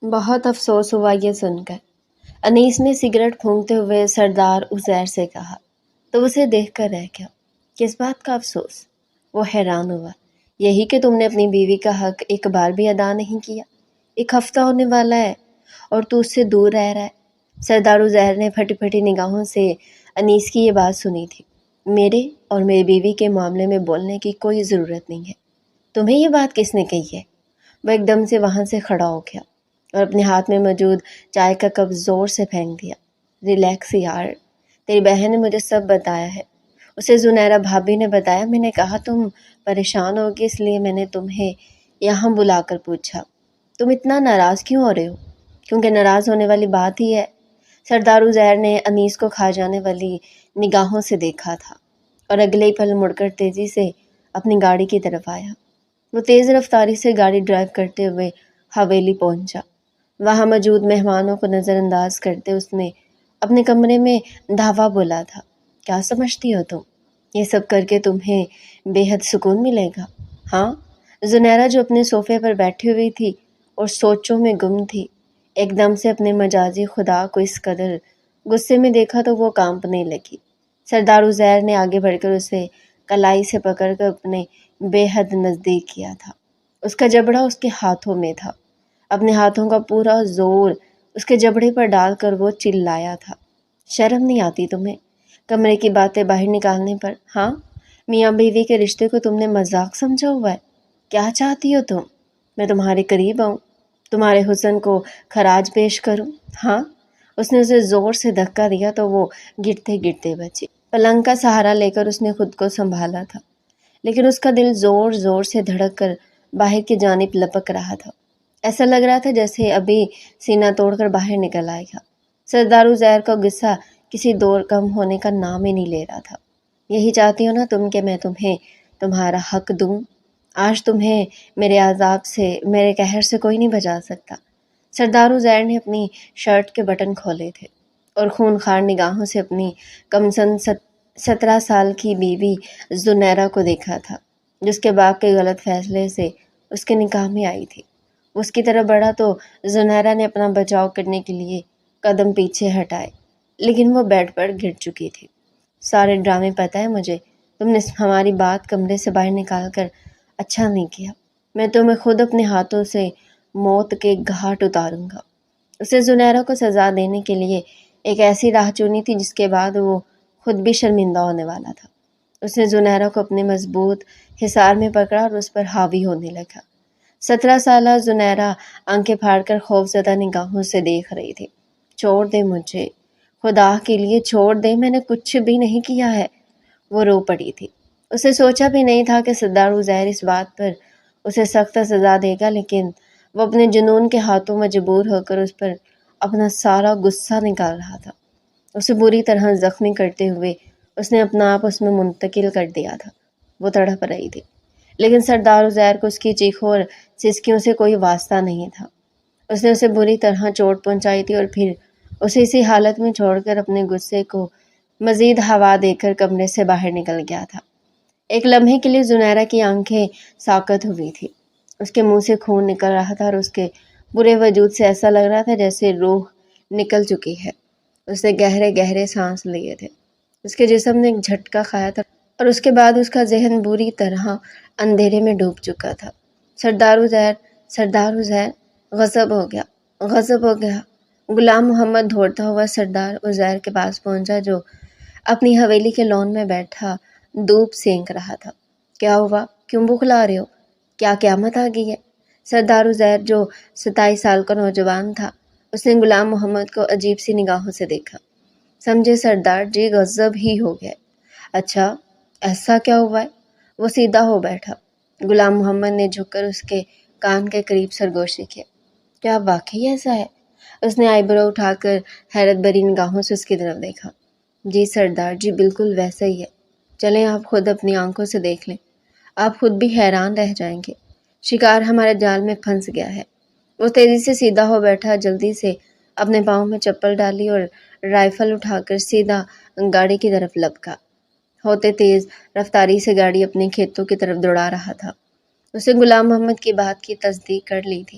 بہت افسوس ہوا یہ سن کر۔ انیس نے سگریٹ پھونکتے ہوئے سردار عزیر سے کہا تو اسے دیکھ کر رہ گیا۔ کس بات کا افسوس؟ وہ حیران ہوا۔ یہی کہ تم نے اپنی بیوی کا حق ایک بار بھی ادا نہیں کیا۔ 1 ہفتہ ہونے والا ہے اور تو اس سے دور رہ رہا ہے۔ سردار عزیر نے پھٹی پھٹی نگاہوں سے انیس کی یہ بات سنی تھی۔ میرے اور میری بیوی کے معاملے میں بولنے کی کوئی ضرورت نہیں ہے۔ تمہیں یہ بات کس نے کہی ہے؟ وہ ایک دم سے وہاں سے کھڑا ہو گیا اور اپنے ہاتھ میں موجود چائے کا کپ زور سے پھینک دیا۔ ریلیکس یار، تیری بہن نے مجھے سب بتایا ہے۔ اسے زنیرہ بھابھی نے بتایا۔ میں نے کہا تم پریشان ہوگی اس لیے میں نے تمہیں یہاں بلا کر پوچھا۔ تم اتنا ناراض کیوں ہو رہے ہو؟ کیونکہ ناراض ہونے والی بات ہی ہے۔ سردار عزیر نے انیس کو کھا جانے والی نگاہوں سے دیکھا تھا اور اگلے ہی پل مڑ کر تیزی سے اپنی گاڑی کی طرف آیا۔ وہ تیز رفتاری سے گاڑی ڈرائیو کرتے ہوئے حویلی پہنچا۔ وہاں موجود مہمانوں کو نظر انداز کرتے اس نے اپنے کمرے میں دھاوا بولا تھا۔ کیا سمجھتی ہو تم؟ یہ سب کر کے تمہیں بے حد سکون ملے گا؟ ہاں؟ زنیرہ جو اپنے صوفے پر بیٹھی ہوئی تھی اور سوچوں میں گم تھی، ایک دم سے اپنے مجازی خدا کو اس قدر غصے میں دیکھا تو وہ کانپنے لگی۔ سردار عزیر نے آگے بڑھ کر اسے کلائی سے پکڑ کر اپنے بے حد نزدیک کیا تھا۔ اس کا جبڑا اس کے ہاتھوں میں تھا۔ اپنے ہاتھوں کا پورا زور اس کے جبڑے پر ڈال کر وہ چلایا تھا۔ شرم نہیں آتی تمہیں کمرے کی باتیں باہر نکالنے پر؟ ہاں؟ میاں بیوی کے رشتے کو تم نے مذاق سمجھا ہوا ہے؟ کیا چاہتی ہو تم؟ میں تمہارے قریب آؤں، تمہارے حسن کو خراج پیش کروں؟ ہاں؟ اس نے اسے زور سے دھکا دیا تو وہ گرتے گرتے بچی۔ پلنگ کا سہارا لے کر اس نے خود کو سنبھالا تھا، لیکن اس کا دل زور زور سے دھڑک کر باہر کی جانب لپک رہا تھا۔ ایسا لگ رہا تھا جیسے ابھی سینہ توڑ کر باہر نکل آئے گا۔ سردار عزیر کا غصہ کسی دور کم ہونے کا نام ہی نہیں لے رہا تھا۔ یہی چاہتی ہو نا تم کہ میں تمہیں تمہارا حق دوں؟ آج تمہیں میرے عذاب سے، میرے قہر سے کوئی نہیں بچا سکتا۔ سردار عزیر نے اپنی شرٹ کے بٹن کھولے تھے اور خونخوار نگاہوں سے اپنی کمسن 17 سال کی بیوی زنیرہ کو دیکھا تھا، جس کے باپ کے غلط فیصلے سے اس کے نکاح میں آئی تھی۔ اس کی طرف بڑھا تو زنیرہ نے اپنا بچاؤ کرنے کے لیے قدم پیچھے ہٹائے، لیکن وہ بیڈ پر گر چکی تھی۔ سارے ڈرامے پتہ ہے مجھے، تم نے ہماری بات کمرے سے باہر نکال کر اچھا نہیں کیا۔ میں تمہیں خود اپنے ہاتھوں سے موت کے گھاٹ اتاروں گا۔ اسے زنیرہ کو سزا دینے کے لیے ایک ایسی راہ چنی تھی جس کے بعد وہ خود بھی شرمندہ ہونے والا تھا۔ اس نے زنیرہ کو اپنے مضبوط حصار میں پکڑا اور اس پر حاوی ہونے لگا۔ 17 سالہ زنیرہ آنکھیں پھاڑ کر خوفزدہ نگاہوں سے دیکھ رہی تھی۔ چھوڑ دے مجھے، خدا کے لیے چھوڑ دے، میں نے کچھ بھی نہیں کیا ہے۔ وہ رو پڑی تھی۔ اسے سوچا بھی نہیں تھا کہ سردار عزیر اس بات پر اسے سخت سزا دے گا، لیکن وہ اپنے جنون کے ہاتھوں مجبور ہو کر اس پر اپنا سارا غصہ نکال رہا تھا۔ اسے بری طرح زخمی کرتے ہوئے اس نے اپنا آپ اس میں منتقل کر دیا تھا۔ وہ تڑپ رہی تھی، لیکن سردار عزیر کو اس کی چیخوں اور سسکیوں سے کوئی واسطہ نہیں تھا۔ اس نے اسے بری طرح چوٹ پہنچائی تھی اور پھر اسے اسی حالت میں چھوڑ کر اپنے غصے کو مزید ہوا دے کر کمرے سے باہر نکل گیا تھا۔ ایک لمحے کے لیے زنیرہ کی آنکھیں ساکت ہوئی تھی۔ اس کے منہ سے خون نکل رہا تھا اور اس کے پورے وجود سے ایسا لگ رہا تھا جیسے روح نکل چکی ہے۔ اس نے گہرے گہرے سانس لیے تھے۔ اس کے جسم نے ایک جھٹکا کھایا تھا اور اس کے بعد اس کا ذہن بری طرح اندھیرے میں ڈوب چکا تھا۔ سردار عزیر، غضب ہو گیا، غضب ہو گیا۔ غلام محمد دوڑتا ہوا سردار عزیر کے پاس پہنچا جو اپنی حویلی کے لون میں بیٹھا دھوپ سینک رہا تھا۔ کیا ہوا؟ کیوں بخلا رہے ہو؟ کیا قیامت آ گئی ہے؟ سردار عزیر جو 27 سال کا نوجوان تھا، اس نے غلام محمد کو عجیب سی نگاہوں سے دیکھا۔ سمجھے سردار جی، غضب ہی ہو گیا۔ اچھا، ایسا کیا ہوا ہے؟ وہ سیدھا ہو بیٹھا۔ غلام محمد نے جھک کر اس کے کان کے قریب سرگوشی کیا۔ کیا واقعی ایسا ہے؟ اس نے آئی برو اٹھا کر حیرت بھری نگاہوں سے اس کی طرف دیکھا۔ جی سردار جی، بالکل ویسا ہی ہے۔ چلیں آپ خود اپنی آنکھوں سے دیکھ لیں، آپ خود بھی حیران رہ جائیں گے۔ شکار ہمارے جال میں پھنس گیا ہے۔ وہ تیزی سے سیدھا ہو بیٹھا، جلدی سے اپنے پاؤں میں چپل ڈالی اور رائفل اٹھا کر سیدھا گاڑی کی طرف لپکا۔ ہوتے تیز رفتاری سے گاڑی اپنے کھیتوں کی طرف دوڑا رہا تھا۔ اسے غلام محمد کی بات کی تصدیق کر لی تھی۔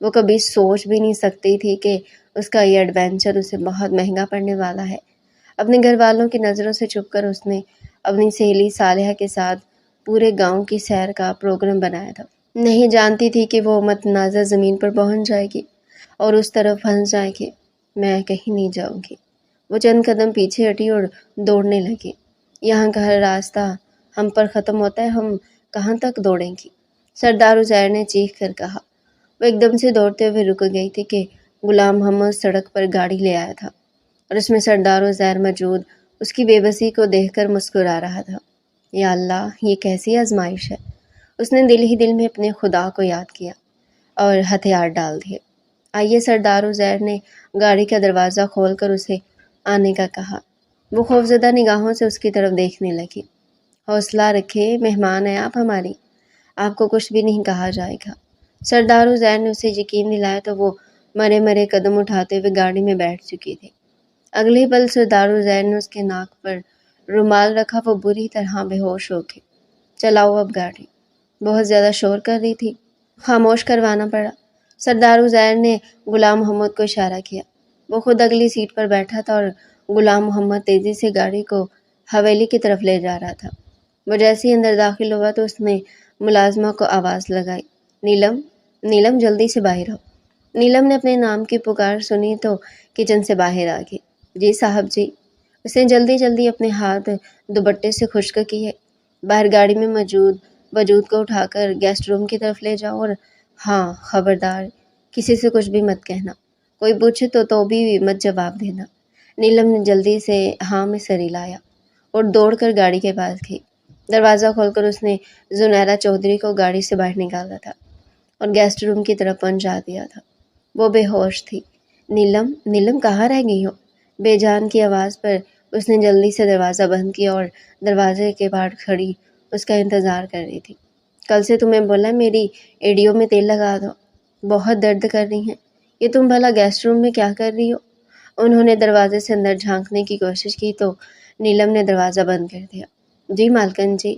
وہ کبھی سوچ بھی نہیں سکتی تھی کہ اس کا یہ ایڈونچر اسے بہت مہنگا پڑنے والا ہے۔ اپنے گھر والوں کی نظروں سے چھپ کر اس نے اپنی سہیلی صالحہ کے ساتھ پورے گاؤں کی سیر کا پروگرام بنایا تھا۔ نہیں جانتی تھی کہ وہ متنازع زمین پر پہنچ جائے گی اور اس طرف پھنس جائے گی۔ میں کہیں نہیں جاؤں گی۔ وہ چند قدم پیچھے ہٹی اور دوڑنے لگی۔ یہاں کا ہر راستہ ہم پر ختم ہوتا ہے، ہم کہاں تک دوڑیں گی؟ سردار عزیر نے چیخ کر کہا۔ وہ ایک دم سے دوڑتے ہوئے رک گئی تھی کہ غلام محمد سڑک پر گاڑی لے آیا تھا اور اس میں سردار عزیر موجود اس کی بے بسی کو دیکھ کر مسکرا رہا تھا۔ یا اللہ، یہ کیسی آزمائش ہے؟ اس نے دل ہی دل میں اپنے خدا کو یاد کیا اور ہتھیار ڈال دیے۔ آئیے، سردار عزیر نے گاڑی کا دروازہ کھول کر اسے آنے کا کہا۔ وہ خوفزدہ نگاہوں سے اس کی طرف دیکھنے لگی۔ حوصلہ رکھے، مہمان ہیں آپ ہماری، آپ کو کچھ بھی نہیں کہا جائے گا۔ سردار عزیر نے اسے یقین دلایا تو وہ مرے مرے قدم اٹھاتے ہوئے گاڑی میں بیٹھ چکی تھی۔ اگلے ہی پل سردار عزیر نے اس کے ناک پر رومال رکھا، وہ بری طرح بے ہوش ہو گئی۔ چلاؤ اب گاڑی۔ بہت زیادہ شور کر رہی تھی، خاموش کروانا پڑا۔ سردار عزیر نے غلام محمد کو اشارہ کیا۔ وہ خود اگلی سیٹ پر بیٹھا تھا اور غلام محمد تیزی سے گاڑی کو حویلی کی طرف لے جا رہا تھا۔ وہ جیسے ہی اندر داخل ہوا تو اس نے ملازمہ کو آواز لگائی، نیلم، نیلم جلدی سے باہر آؤ۔ نیلم نے اپنے نام کی پکار سنی تو کچن سے باہر آ گئی۔ جی صاحب جی۔ اس نے جلدی جلدی اپنے ہاتھ دوپٹے سے خشک کیے۔ باہر گاڑی میں موجود وجود کو اٹھا کر گیسٹ روم کی طرف لے جاؤ اور ہاں، خبردار کسی سے کچھ بھی مت کہنا، کوئی پوچھے تو بھی مت جواب دینا۔ نیلم نے جلدی سے ہاں میں سر ہلایا اور دوڑ کر گاڑی کے پاس گئی۔ دروازہ کھول کر اس نے زنیرہ چودھری کو گاڑی سے باہر نکالا تھا اور گیسٹ روم کی طرف پہنچا دیا تھا۔ وہ بے ہوش تھی۔ نیلم، نیلم کہاں رہ گئی ہو؟ بے جان کی آواز پر اس نے جلدی سے دروازہ بند کیا اور دروازے کے باہر کھڑی اس کا انتظار کر رہی تھی۔ کل سے تمہیں بولا میری ایڑیوں میں تیل لگا دو، بہت درد کر رہی ہیں۔ یہ تم بھلا گیسٹ روم میں کیا کر رہی ہو؟ انہوں نے دروازے سے اندر جھانکنے کی کوشش کی تو نیلم نے دروازہ بند کر دیا۔ جی مالکن جی،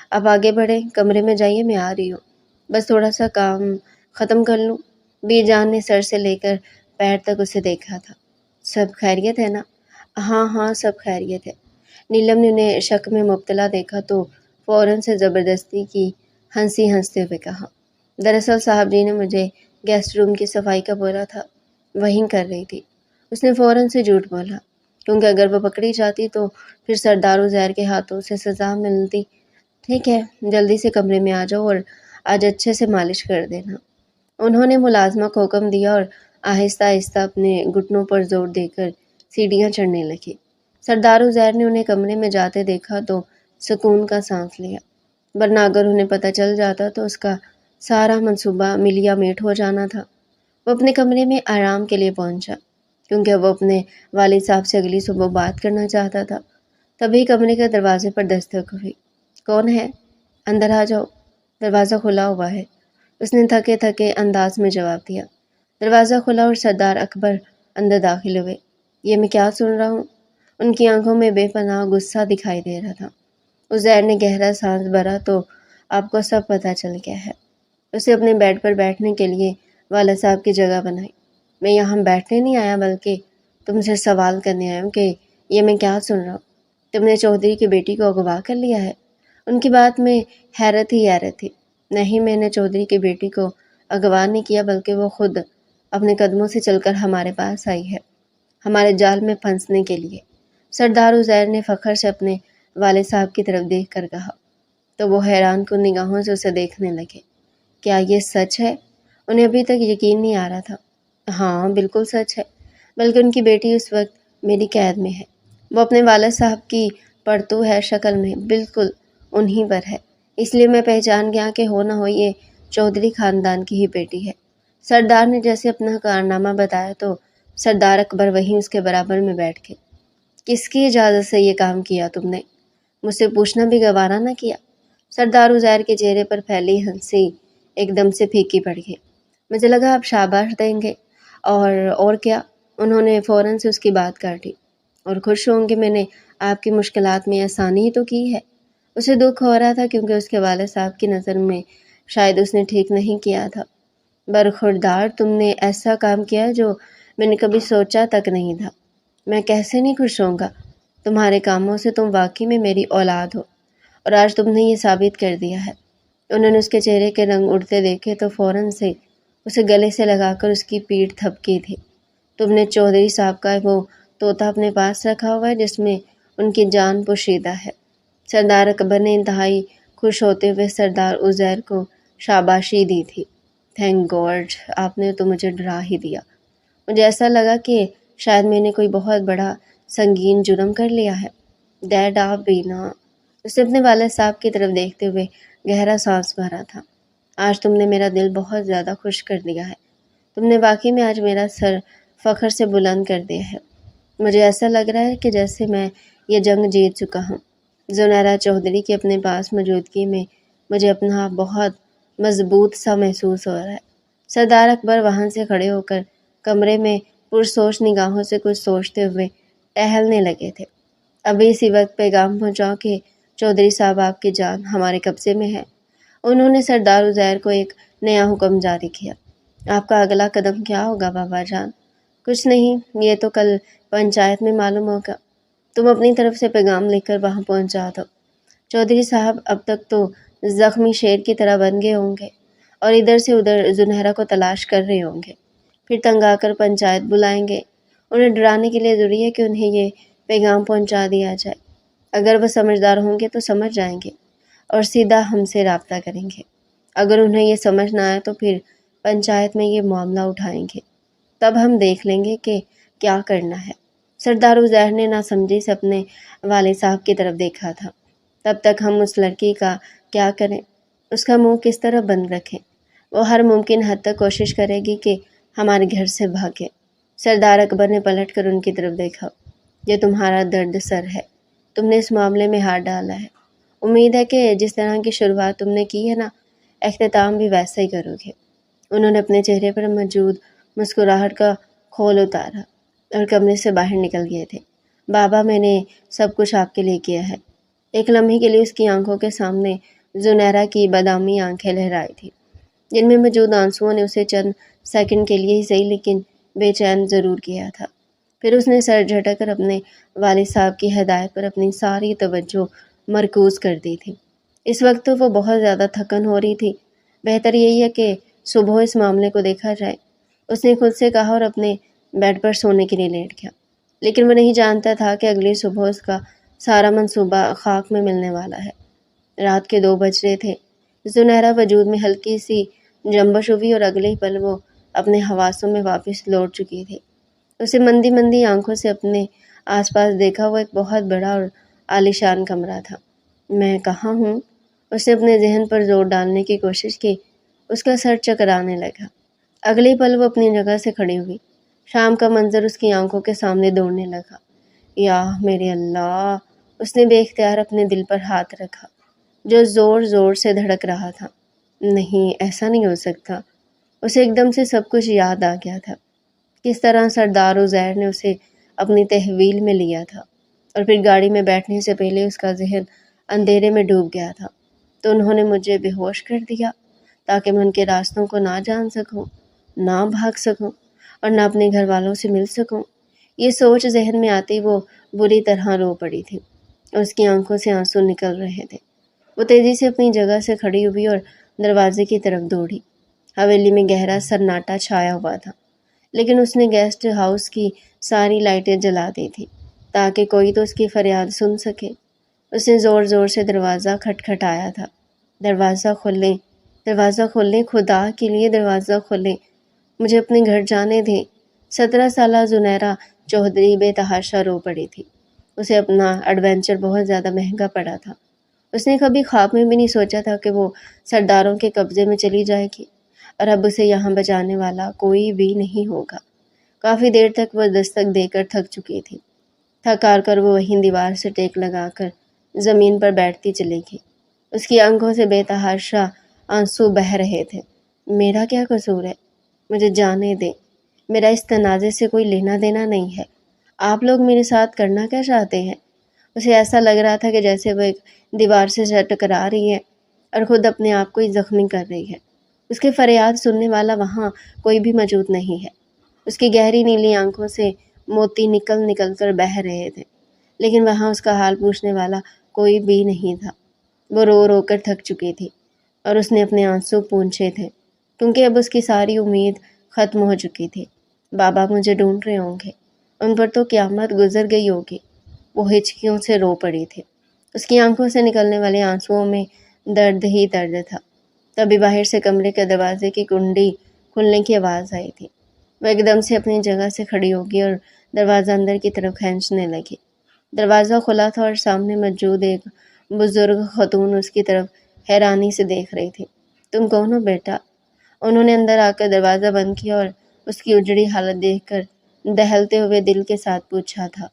آپ آگے بڑھیں، کمرے میں جائیے، میں آ رہی ہوں، بس تھوڑا سا کام ختم کر لوں۔ بی جان نے سر سے لے کر پیر تک اسے دیکھا تھا۔ سب خیریت ہے نا؟ ہاں ہاں، سب خیریت ہے۔ نیلم نے انہیں شک میں مبتلا دیکھا تو فوراً سے زبردستی کی ہنسی ہنستے ہوئے کہا، دراصل صاحب جی نے مجھے گیسٹ روم کی صفائی کا بولا تھا، وہیں کر رہی تھی۔ اس نے فوراً سے جھوٹ بولا، کیونکہ اگر وہ پکڑی جاتی تو پھر سردار عزیر کے ہاتھوں سے سزا ملتی۔ ٹھیک ہے، جلدی سے کمرے میں آ جاؤ اور آج اچھے سے مالش کر دینا۔ انہوں نے ملازمہ کو حکم دیا اور آہستہ آہستہ اپنے گھٹنوں پر زور دے کر سیڑھیاں چڑھنے لگی۔ سردار عزیر نے انہیں کمرے میں جاتے دیکھا تو سکون کا سانس لیا، ورنہ اگر انہیں پتہ چل جاتا تو اس کا سارا منصوبہ ملیا میٹ ہو جانا تھا۔ وہ اپنے کمرے میں آرام کے لیے پہنچا، کیونکہ وہ اپنے والد صاحب سے اگلی صبح بات کرنا چاہتا تھا۔ تبھی کمرے کے دروازے پر دستک ہوئی۔ کون ہے؟ اندر آ جاؤ، دروازہ کھلا ہوا ہے، اس نے تھکے تھکے انداز میں جواب دیا۔ دروازہ کھلا اور سردار اکبر اندر داخل ہوئے۔ یہ میں کیا سن رہا ہوں؟ ان کی آنکھوں میں بے پناہ غصہ دکھائی دے رہا تھا۔ عزیر نے گہرا سانس بھرا تو آپ کو سب پتہ چل گیا ہے۔ اسے اپنے بیڈ پر بیٹھنے کے لیے والد صاحب کی جگہ بنائی۔ میں یہاں بیٹھنے نہیں آیا بلکہ تم سے سوال کرنے آیا ہوں کہ یہ میں کیا سن رہا ہوں؟ تم نے چودھری کی بیٹی کو اغوا کر لیا ہے؟ ان کی بات میں حیرت ہی حیرت تھی۔ نہیں، میں نے چودھری کی بیٹی کو اغوا نہیں کیا، بلکہ وہ خود اپنے قدموں سے چل کر ہمارے پاس آئی ہے، ہمارے جال میں پھنسنے کے لیے۔ سردار عزیر نے فخر سے اپنے والد صاحب کی طرف دیکھ کر کہا، تو وہ حیران کن نگاہوں سے اسے دیکھنے لگے۔ کیا یہ سچ ہے؟ انہیں ابھی تک یقین نہیں آ رہا تھا۔ ہاں، بالکل سچ ہے، بلکہ ان کی بیٹی اس وقت میری قید میں ہے۔ وہ اپنے والد صاحب کی پڑتو ہے، شکل میں بالکل انہی پر ہے، اس لیے میں پہچان گیا کہ ہو نہ ہو یہ چودھری خاندان کی ہی بیٹی ہے۔ سردار نے جیسے اپنا کارنامہ بتایا تو سردار اکبر وہیں اس کے برابر میں بیٹھ گئے۔ کس کی اجازت سے یہ کام کیا تم نے؟ مجھ سے پوچھنا بھی گوارا نہ کیا؟ سردار عزیر کے چہرے پر پھیلی ہنسی ایک دم سے پھیکی پڑ گئی۔ مجھے لگا آپ شاباش دیں گے، اور کیا؟ انہوں نے فوراً سے اس کی بات کاٹی۔ اور خوش ہوں کہ میں نے آپ کی مشکلات میں آسانی ہی تو کی ہے۔ اسے دکھ ہو رہا تھا کیونکہ اس کے والد صاحب کی نظر میں شاید اس نے ٹھیک نہیں کیا تھا۔ برخوردار، تم نے ایسا کام کیا جو میں نے کبھی سوچا تک نہیں تھا۔ میں کیسے نہیں خوش ہوں گا؟ تمہارے کاموں سے تم واقعی میں میری اولاد ہو، اور آج تم نے یہ ثابت کر دیا ہے۔ انہوں نے اس کے چہرے کے رنگ اڑتے دیکھے تو فوراً سے اسے گلے سے لگا کر اس کی پیٹھ تھپکی تھی۔ تم نے چودھری صاحب کا وہ طوطا اپنے پاس رکھا ہوا ہے جس میں ان کی جان پوشیدہ ہے۔ سردار اکبر نے انتہائی خوش ہوتے ہوئے سردار عزیر کو شاباشی دی تھی۔ تھینک گاڈ، آپ نے تو مجھے ڈرا ہی دیا۔ مجھے ایسا لگا کہ شاید میں نے کوئی بہت بڑا سنگین جرم کر لیا ہے۔ ڈیڈ، آپ بھی نا۔ اس نے اپنے والد صاحب کی طرف دیکھتے ہوئے گہرا سانس بھرا تھا۔ آج تم نے میرا دل بہت زیادہ خوش کر دیا ہے۔ تم نے واقعی میں آج میرا سر فخر سے بلند کر دیا ہے۔ مجھے ایسا لگ رہا ہے کہ جیسے میں یہ جنگ جیت چکا ہوں۔ زنیرہ چودھری کی اپنے پاس موجودگی میں مجھے اپنا آپ بہت مضبوط سا محسوس ہو رہا ہے۔ سردار اکبر وہاں سے کھڑے ہو کر کمرے میں پرسوچ نگاہوں سے کچھ سوچتے ہوئے ٹہلنے لگے تھے۔ ابھی اسی وقت پیغام پہنچاؤ کہ چودھری صاحب آپ کی جان ہمارے قبضے میں ہے۔ انہوں نے سردار عزیر کو ایک نیا حکم جاری کیا۔ آپ کا اگلا قدم کیا ہوگا بابا جان؟ کچھ نہیں، یہ تو کل پنچایت میں معلوم ہوگا۔ تم اپنی طرف سے پیغام لکھ کر وہاں پہنچا دو۔ چودھری صاحب اب تک تو زخمی شیر کی طرح بن گئے ہوں گے اور ادھر سے ادھر زنیرہ کو تلاش کر رہے ہوں گے۔ پھر تنگ آ کر پنچایت بلائیں گے۔ انہیں ڈرانے کے لیے ضروری ہے کہ انہیں یہ پیغام پہنچا دیا جائے۔ اگر وہ سمجھدار ہوں گے تو سمجھ جائیں گے اور سیدھا ہم سے رابطہ کریں گے۔ اگر انہیں یہ سمجھ نہ آئے تو پھر پنچایت میں یہ معاملہ اٹھائیں گے۔ تب ہم دیکھ لیں گے کہ کیا کرنا ہے۔ سردار عزیر نے ناسمجھی سے اپنے والد صاحب کی طرف دیکھا تھا۔ تب تک ہم اس لڑکی کا کیا کریں؟ اس کا منہ کس طرح بند رکھیں؟ وہ ہر ممکن حد تک کوشش کرے گی کہ ہمارے گھر سے بھاگے۔ سردار اکبر نے پلٹ کر ان کی طرف دیکھا۔ یہ تمہارا درد سر ہے۔ تم نے اس معاملے میں ہاتھ ڈالا ہے۔ امید ہے کہ جس طرح کی شروعات تم نے کی ہے نا، اختتام بھی ویسا ہی کرو گے۔ انہوں نے اپنے چہرے پر موجود مسکراہٹ کا کھول اتارا اور کمرے سے باہر نکل گئے تھے۔ بابا، میں نے سب کچھ آپ کے لیے کیا ہے۔ ایک لمحے کے لیے اس کی آنکھوں کے سامنے زنیرہ کی بادامی آنکھیں لہرائی تھی، جن میں موجود آنسوؤں نے اسے چند سیکنڈ کے لیے ہی صحیح لیکن بے چین ضرور کیا تھا۔ پھر اس نے سر جھٹک کر اپنے والد صاحب کی ہدایت پر اپنی ساری توجہ مرکوز کر دی تھی۔ اس وقت تو وہ بہت زیادہ تھکن ہو رہی تھی۔ بہتر یہی ہے کہ صبح اس معاملے کو دیکھا جائے، اس نے خود سے کہا اور اپنے بیڈ پر سونے کے لیے لیٹ گیا۔ لیکن وہ نہیں جانتا تھا کہ اگلی صبح اس کا سارا منصوبہ خاک میں ملنے والا ہے۔ رات کے 2 بج رہے تھے۔ زنیرہ وجود میں ہلکی سی جنبش ہوئی اور اگلے ہی پل وہ اپنے حواسوں میں واپس لوٹ چکی تھی۔ اسے مندی مندی آنکھوں سے اپنے آس پاس دیکھا۔ وہ ایک بہت بڑا اور عالیشان کمرہ تھا۔ میں کہاں ہوں؟ اس نے اپنے ذہن پر زور ڈالنے کی کوشش کی۔ اس کا سر چکرانے لگا۔ اگلے پل وہ اپنی جگہ سے کھڑی ہوئی۔ شام کا منظر اس کی آنکھوں کے سامنے دوڑنے لگا۔ یا میرے اللہ! اس نے بے اختیار اپنے دل پر ہاتھ رکھا جو زور زور سے دھڑک رہا تھا۔ نہیں، ایسا نہیں ہو سکتا۔ اسے ایک دم سے سب کچھ یاد آ گیا تھا۔ کس طرح سردار عزیر نے اسے اپنی تحویل میں لیا تھا اور پھر گاڑی میں بیٹھنے سے پہلے اس کا ذہن اندھیرے میں ڈوب گیا تھا۔ تو انہوں نے مجھے بے ہوش کر دیا تاکہ میں ان کے راستوں کو نہ جان سکوں، نہ بھاگ سکوں اور نہ اپنے گھر والوں سے مل سکوں۔ یہ سوچ ذہن میں آتی وہ بری طرح رو پڑی تھی۔ اس کی آنکھوں سے آنسو نکل رہے تھے۔ وہ تیزی سے اپنی جگہ سے کھڑی ہوئی اور دروازے کی طرف دوڑی۔ حویلی میں گہرا سناٹا چھایا ہوا تھا، لیکن اس نے گیسٹ ہاؤس کی ساری لائٹیں جلا دی تھی تاکہ کوئی تو اس کی فریاد سن سکے۔ اس نے زور زور سے دروازہ کھٹکھٹایا تھا۔ دروازہ کھولیں، دروازہ کھولیں، خدا کے لیے دروازہ کھولیں، مجھے اپنے گھر جانے دیں۔ 17 سالہ زنیرہ چودھری بے تحاشا رو پڑی تھی۔ اسے اپنا ایڈونچر بہت زیادہ مہنگا پڑا تھا۔ اس نے کبھی خواب میں بھی نہیں سوچا تھا کہ وہ سرداروں کے قبضے میں چلی جائے گی اور اب اسے یہاں بچانے والا کوئی بھی نہیں ہوگا۔ کافی دیر تک وہ دستک دے کر تھک چکی تھی۔ تھک ہار کر وہ وہیں دیوار سے ٹیک لگا کر زمین پر بیٹھتی چلی گئی۔ اس کی آنکھوں سے بے تحاشا آنسو بہہ رہے تھے۔ میرا کیا قصور ہے؟ مجھے جانے دیں۔ میرا اس تنازع سے کوئی لینا دینا نہیں ہے۔ آپ لوگ میرے ساتھ کرنا کیا چاہتے ہیں؟ اسے ایسا لگ رہا تھا کہ جیسے وہ ایک دیوار سے ٹکرا رہی ہے اور خود اپنے آپ کو ہی زخمی کر رہی ہے۔ اس کے فریاد سننے والا وہاں کوئی بھی موجود نہیں ہے۔ اس کی گہری نیلی آنکھوں سے موتی نکل نکل کر بہہ رہے تھے، لیکن وہاں اس کا حال پوچھنے والا کوئی بھی نہیں تھا۔ وہ رو رو کر تھک چکی تھی اور اس نے اپنے آنسو پونچھے تھے، کیونکہ اب اس کی ساری امید ختم ہو چکی تھی۔ بابا مجھے ڈھونڈ رہے ہوں گے، ان پر تو قیامت گزر گئی ہوگی۔ وہ ہچکیوں سے رو پڑی تھی۔ اس کی آنکھوں سے نکلنے والے آنسوؤں میں درد ہی درد تھا۔ تبھی باہر سے کمرے کے دروازے کی کنڈی کھلنے کی آواز آئی تھی۔ وہ ایک دم سے اپنی جگہ سے کھڑی ہوگی اور دروازہ اندر کی طرف کھینچنے لگی۔ دروازہ کھلا تھا اور سامنے موجود ایک بزرگ خاتون اس کی طرف حیرانی سے دیکھ رہی تھی۔ تم کون ہو بیٹا؟ انہوں نے اندر آ کر دروازہ بند کیا اور اس کی اجڑی حالت دیکھ کر دہلتے ہوئے دل کے ساتھ پوچھا تھا،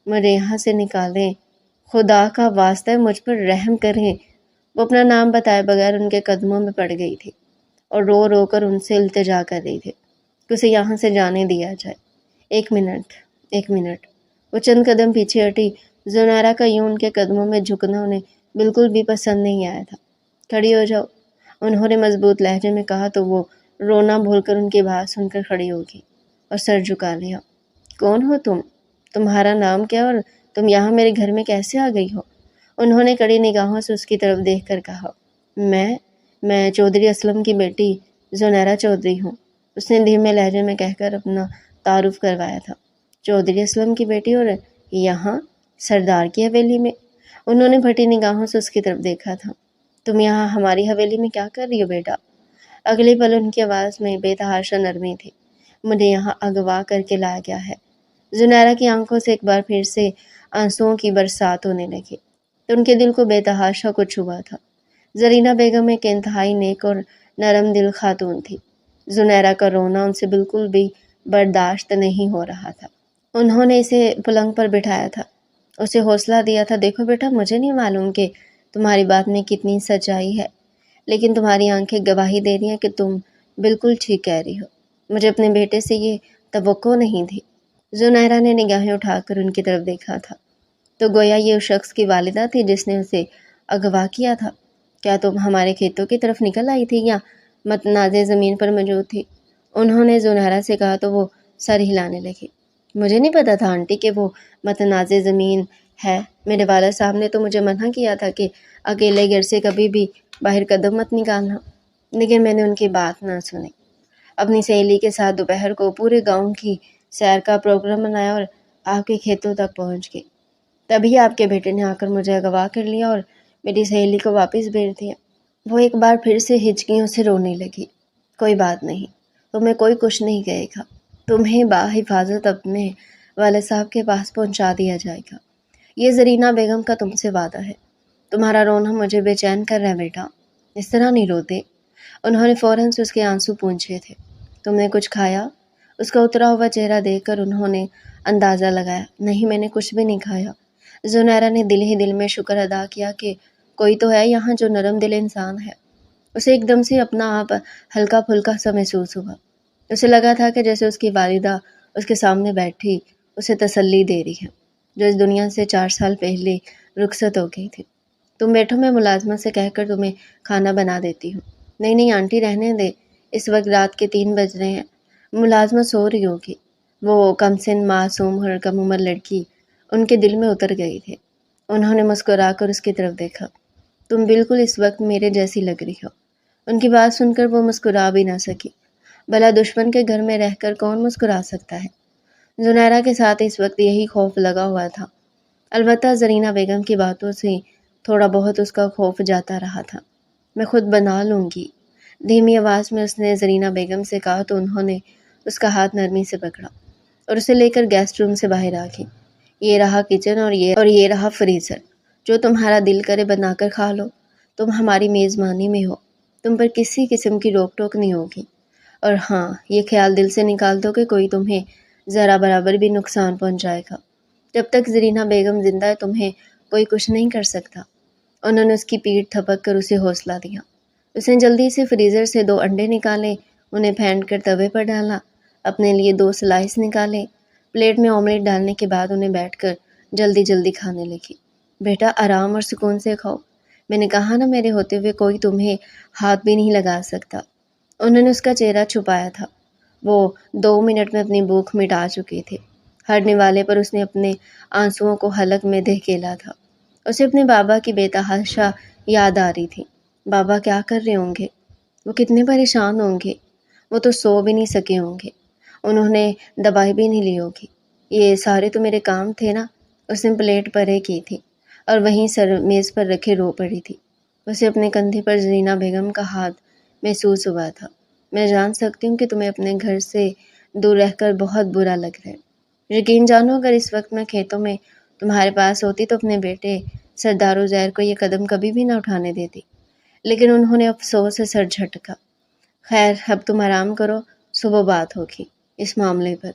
مجھے یہاں سے نکالیں، خدا کا واسطہ ہے مجھ پر رحم کریں۔ وہ اپنا نام بتائے بغیر ان کے قدموں میں پڑ گئی تھی اور رو رو کر ان سے التجا کر رہی تھی کہ اسے یہاں سے جانے دیا جائے۔ ایک منٹ۔ وہ چند قدم پیچھے ہٹی۔ زنیرہ کا یوں ان کے قدموں میں جھکنا انہیں بالکل بھی پسند نہیں آیا تھا۔ کھڑی ہو جاؤ، انہوں نے مضبوط لہجے میں کہا تو وہ رونا بھول کر ان کی بات سن کر کھڑی ہوگی اور سر جھکا لیا۔ کون ہو تم؟ تمہارا نام کیا اور تم یہاں میرے گھر میں کیسے آ گئی ہو؟ انہوں نے کڑی نگاہوں سے اس کی طرف دیکھ کر کہا، میں چودھری اسلم کی بیٹی زنیرہ چودھری ہوں، اس نے دھیمے لہجے میں کہہ کر اپنا تعارف کروایا تھا۔ چودھری اسلم کی بیٹی اور یہاں سردار کی حویلی میں؟ انہوں نے پھٹی نگاہوں سے اس کی طرف دیکھا تھا۔ تم یہاں ہماری حویلی میں کیا کر رہی ہو بیٹا؟ اگلے پل ان کی آواز میں بے تحاشا نرمی تھی۔ مجھے یہاں اغوا کر کے لایا گیا ہے۔ زنیرہ کی آنکھوں سے ایک بار پھر سے آنسوؤں کی برسات ہونے لگی تو ان کے دل کو بے تحاشا کچھ ہوا تھا۔ زرینہ بیگم ایک انتہائی نیک اور نرم دل خاتون تھی۔ زنیرہ کا رونا ان سے بالکل بھی برداشت نہیں ہو رہا تھا۔ انہوں نے اسے پلنگ پر بٹھایا تھا، اسے حوصلہ دیا تھا، دیکھو بیٹا، مجھے نہیں معلوم کہ تمہاری بات میں کتنی سچائی ہے، لیکن تمہاری آنکھیں گواہی دے رہی ہیں کہ تم بالکل ٹھیک کہہ رہی ہو۔ مجھے اپنے بیٹے سے یہ توقع نہیں تھی۔ زنیرہ نے نگاہیں اٹھا کر ان کی طرف دیکھا تھا تو گویا یہ اس شخص کی والدہ تھی جس نے اسے اغوا کیا تھا۔ کیا تم ہمارے کھیتوں کی طرف نکل آئی تھی یا متنازع زمین پر موجود تھی؟ انہوں نے زنیرہ سے کہا تو وہ سر ہلانے لگی۔ مجھے نہیں پتا تھا آنٹی کہ وہ متنازع زمین ہے، میرے والد صاحب نے تو مجھے منع کیا تھا کہ اکیلے گھر سے کبھی بھی باہر قدم مت نکالنا، لیکن میں نے ان کی بات نہ سنی۔ اپنی سہیلی کے ساتھ دوپہر کو پورے گاؤں کی سیر کا پروگرام بنایا اور آپ کے کھیتوں تک پہنچ گئی۔ تبھی آپ کے بیٹے نے آ کر مجھے اغوا کر لیا اور میری سہیلی کو واپس بھیج دیا۔ وہ ایک بار پھر سے ہچکیوں سے رونے لگی۔ کوئی بات نہیں، تمہیں کوئی کچھ نہیں کہے گا، تمہیں باحفاظت اپنے والد صاحب کے پاس پہنچا دیا جائے گا، یہ زرینہ بیگم کا تم سے وعدہ ہے۔ تمہارا رونا مجھے بے چین کر رہا ہے بیٹا، اس طرح نہیں روتے۔ انہوں نے فوراً سے اس کے آنسو پونچھے تھے۔ تم نے کچھ کھایا؟ اس کا اترا ہوا چہرہ دیکھ کر انہوں نے اندازہ لگایا، نہیں میں نے کچھ بھی نہیں کھایا۔ زنیرہ نے دل ہی دل میں شکر ادا کیا کہ کوئی تو ہے یہاں جو نرم دل انسان ہے۔ اسے ایک دم سے اپنا آپ ہلکا پھلکا سا محسوس ہوا۔ اسے لگا تھا کہ جیسے اس کی والدہ اس کے سامنے بیٹھی اسے تسلی دے رہی ہے، جو اس دنیا سے 4 سال پہلے رخصت ہو گئی تھی۔ تم بیٹھو، میں ملازمہ سے کہہ کر تمہیں کھانا بنا دیتی ہوں۔ نہیں آنٹی، رہنے دے، اس وقت رات کے 3 بج رہے ہیں، ملازمہ سو رہی ہوگی۔ وہ کم سن معصوم اور کم عمر لڑکی ان کے دل میں اتر گئی تھی۔ انہوں نے مسکرا کر اس کی طرف دیکھا۔ تم بالکل اس وقت میرے جیسی لگ رہی ہو۔ ان کی بات سن کر وہ مسکرا بھی نہ سکی۔ بھلا دشمن کے گھر میں رہ کر کون مسکرا سکتا ہے؟ زنیرہ کے ساتھ اس وقت یہی خوف لگا ہوا تھا۔ البتہ زرینہ بیگم کی باتوں سے تھوڑا بہت اس کا خوف جاتا رہا تھا۔ میں خود بنا لوں گی، دھیمی آواز میں اس نے زرینہ بیگم سے کہا تو انہوں نے اس کا ہاتھ نرمی سے پکڑا اور اسے لے کر گیسٹ روم سے باہر آ گئی۔ یہ رہا کچن اور یہ رہا فریزر، جو تمہارا دل کرے بنا کر کھا لو، تم ہماری میزبانی میں ہو، تم پر کسی قسم کی روک ٹوک نہیں ہوگی۔ اور ہاں، یہ خیال دل سے نکال دو کہ کوئی تمہیں ذرا برابر بھی نقصان پہنچائے گا۔ جب تک زرینہ بیگم زندہ ہے تمہیں کوئی کچھ نہیں کر سکتا۔ انہوں نے اس کی پیٹھ تھپک کر اسے حوصلہ دیا۔ اس نے جلدی سے فریزر سے 2 انڈے نکالے، انہیں پھینٹ کر توے پر ڈالا، اپنے لیے 2 سلائس نکالے، پلیٹ میں آملیٹ ڈالنے کے بعد انہیں بیٹھ کر جلدی جلدی کھانے لگی۔ بیٹا آرام اور سکون سے کھاؤ، میں نے کہا نا میرے ہوتے ہوئے کوئی تمہیں ہاتھ بھی نہیں لگا سکتا۔ انہوں نے اس کا چہرہ چھپایا تھا۔ وہ 2 منٹ میں اپنی بھوک مٹا چکی تھی۔ ہر نوالے پر اس نے اپنے آنسوؤں کو حلق میں دھکیلا تھا۔ اسے اپنے بابا کی بے تحاشا یاد آ رہی تھی۔ بابا کیا کر رہے ہوں گے؟ وہ کتنے پریشان ہوں گے؟ وہ تو سو بھی نہیں سکے ہوں گے۔ انہوں نے دوائی بھی نہیں لی ہوگی۔ یہ سارے تو میرے کام تھے نا۔ اس نے پلیٹ پرے کی تھی اور وہیں سر میز پر رکھے رو پڑی تھی۔ اسے اپنے کندھے پر زرینہ بیگم کا ہاتھ محسوس ہوا تھا۔ میں جان سکتی ہوں کہ تمہیں اپنے گھر سے دور رہ کر بہت برا لگ رہا ہے۔ یقین جانو اگر اس وقت میں کھیتوں میں تمہارے پاس ہوتی تو اپنے بیٹے سردار عزیر کو یہ قدم کبھی بھی نہ اٹھانے دیتی، لیکن انہوں نے افسوس سے سر جھٹکا۔ خیر اب تم آرام کرو، صبح بات ہوگی اس معاملے پر۔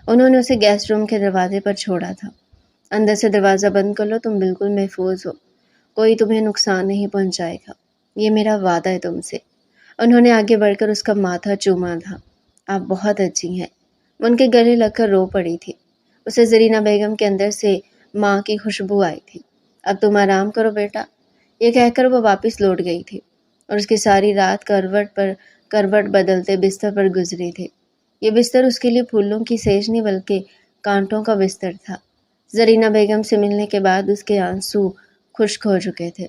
انہوں نے اسے گیسٹ روم کے دروازے پر چھوڑا تھا۔ اندر سے دروازہ بند کر لو، تم بالکل محفوظ ہو، کوئی تمہیں نقصان نہیں پہنچائے گا، یہ میرا وعدہ ہے تم سے۔ انہوں نے آگے بڑھ کر اس کا ماتھا چوما تھا۔ آپ بہت اچھی ہیں۔ وہ ان کے گلے لگ کر رو پڑی تھی۔ اسے زرینہ بیگم کے اندر سے ماں کی خوشبو آئی تھی۔ اب تم آرام کرو بیٹا، یہ کہہ کر وہ واپس لوٹ گئی تھی اور اس کی ساری رات کروٹ بدلتے بستر پر گزری تھی۔ یہ بستر اس کے لیے پھولوں کی سیج نہیں بلکہ کانٹوں کا بستر تھا۔ زرینہ بیگم سے ملنے کے بعد اس کے آنسو خشک ہو چکے تھے۔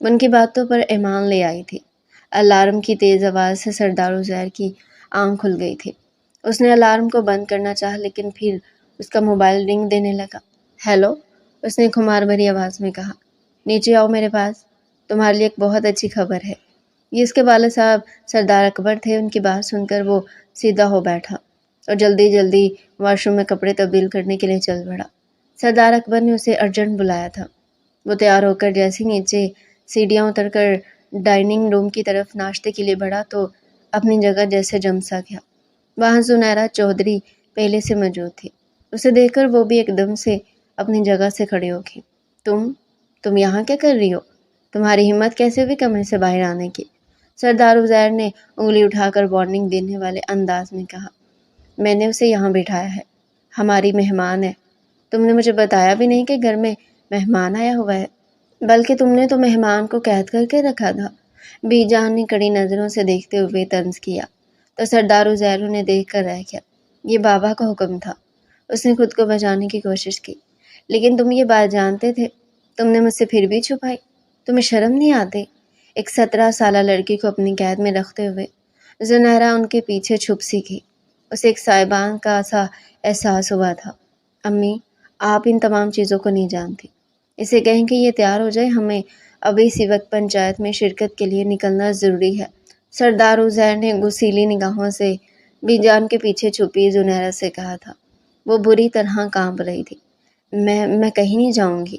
ان کی باتوں پر ایمان لے آئی تھی۔ الارم کی تیز آواز سے سردار عزیر کی آنکھ کھل گئی تھی۔ اس نے الارم کو بند کرنا چاہا لیکن پھر اس کا موبائل رنگ دینے لگا۔ ہیلو، اس نے خمار بھری آواز میں کہا، نیچے آؤ میرے پاس، تمہارے لیے ایک بہت اچھی خبر ہے۔ یہ اس کے والد صاحب سردار اکبر تھے۔ ان کی بات سن کر وہ سیدھا ہو بیٹھا اور جلدی جلدی واش روم میں کپڑے تبدیل کرنے کے لیے چل پڑا۔ سردار اکبر نے اسے ارجنٹ بلایا تھا۔ وہ تیار ہو کر جیسے ہی نیچے سیڑھیاں اتر کر ڈائننگ روم کی طرف ناشتے کے لیے بڑھا تو اپنی جگہ جیسے جم سا گیا۔ وہاں زنیرہ چودھری پہلے سے موجود تھی۔ اسے دیکھ کر وہ بھی ایک دم سے اپنی جگہ سے کھڑی ہو گئی۔ تم یہاں کیا کر رہی ہو؟ تمہاری ہمت کیسے ہوئی کمرے سے باہر آنے کی؟ سردار عزیر نے انگلی اٹھا کر وارننگ دینے والے انداز میں کہا۔ میں نے اسے یہاں بٹھایا ہے، ہماری مہمان ہے۔ تم نے مجھے بتایا بھی نہیں کہ گھر میں مہمان آیا ہوا ہے، بلکہ تم نے تو مہمان کو قید کر کے رکھا تھا۔ بی جان نے کڑی نظروں سے دیکھتے ہوئے طنز کیا تو سردار عزیر انہیں دیکھ کر رہ گیا۔ یہ بابا کا حکم تھا۔ اس نے خود کو بچانے کی کوشش کی۔ لیکن تم یہ بات جانتے تھے، تم نے مجھ سے پھر بھی چھپائی۔ تمہیں شرم نہیں آتی؟ ایک 17 سالہ لڑکی کو اپنی قید میں رکھتے ہوئے زنیرہ ان کے پیچھے چھپ سی گئی۔ اسے ایک سائبان کا سا احساس ہوا تھا۔ امی، آپ ان تمام چیزوں کو نہیں جانتی۔ اسے کہیں کہ یہ تیار ہو جائے، ہمیں ابھی اسی وقت پنچایت میں شرکت کے لیے نکلنا ضروری ہے۔ سردار عزیر نے غصیلی نگاہوں سے بی جان کے پیچھے چھپی زنیرہ سے کہا تھا۔ وہ بری طرح کانپ رہی تھی۔ میں کہیں نہیں جاؤں گی۔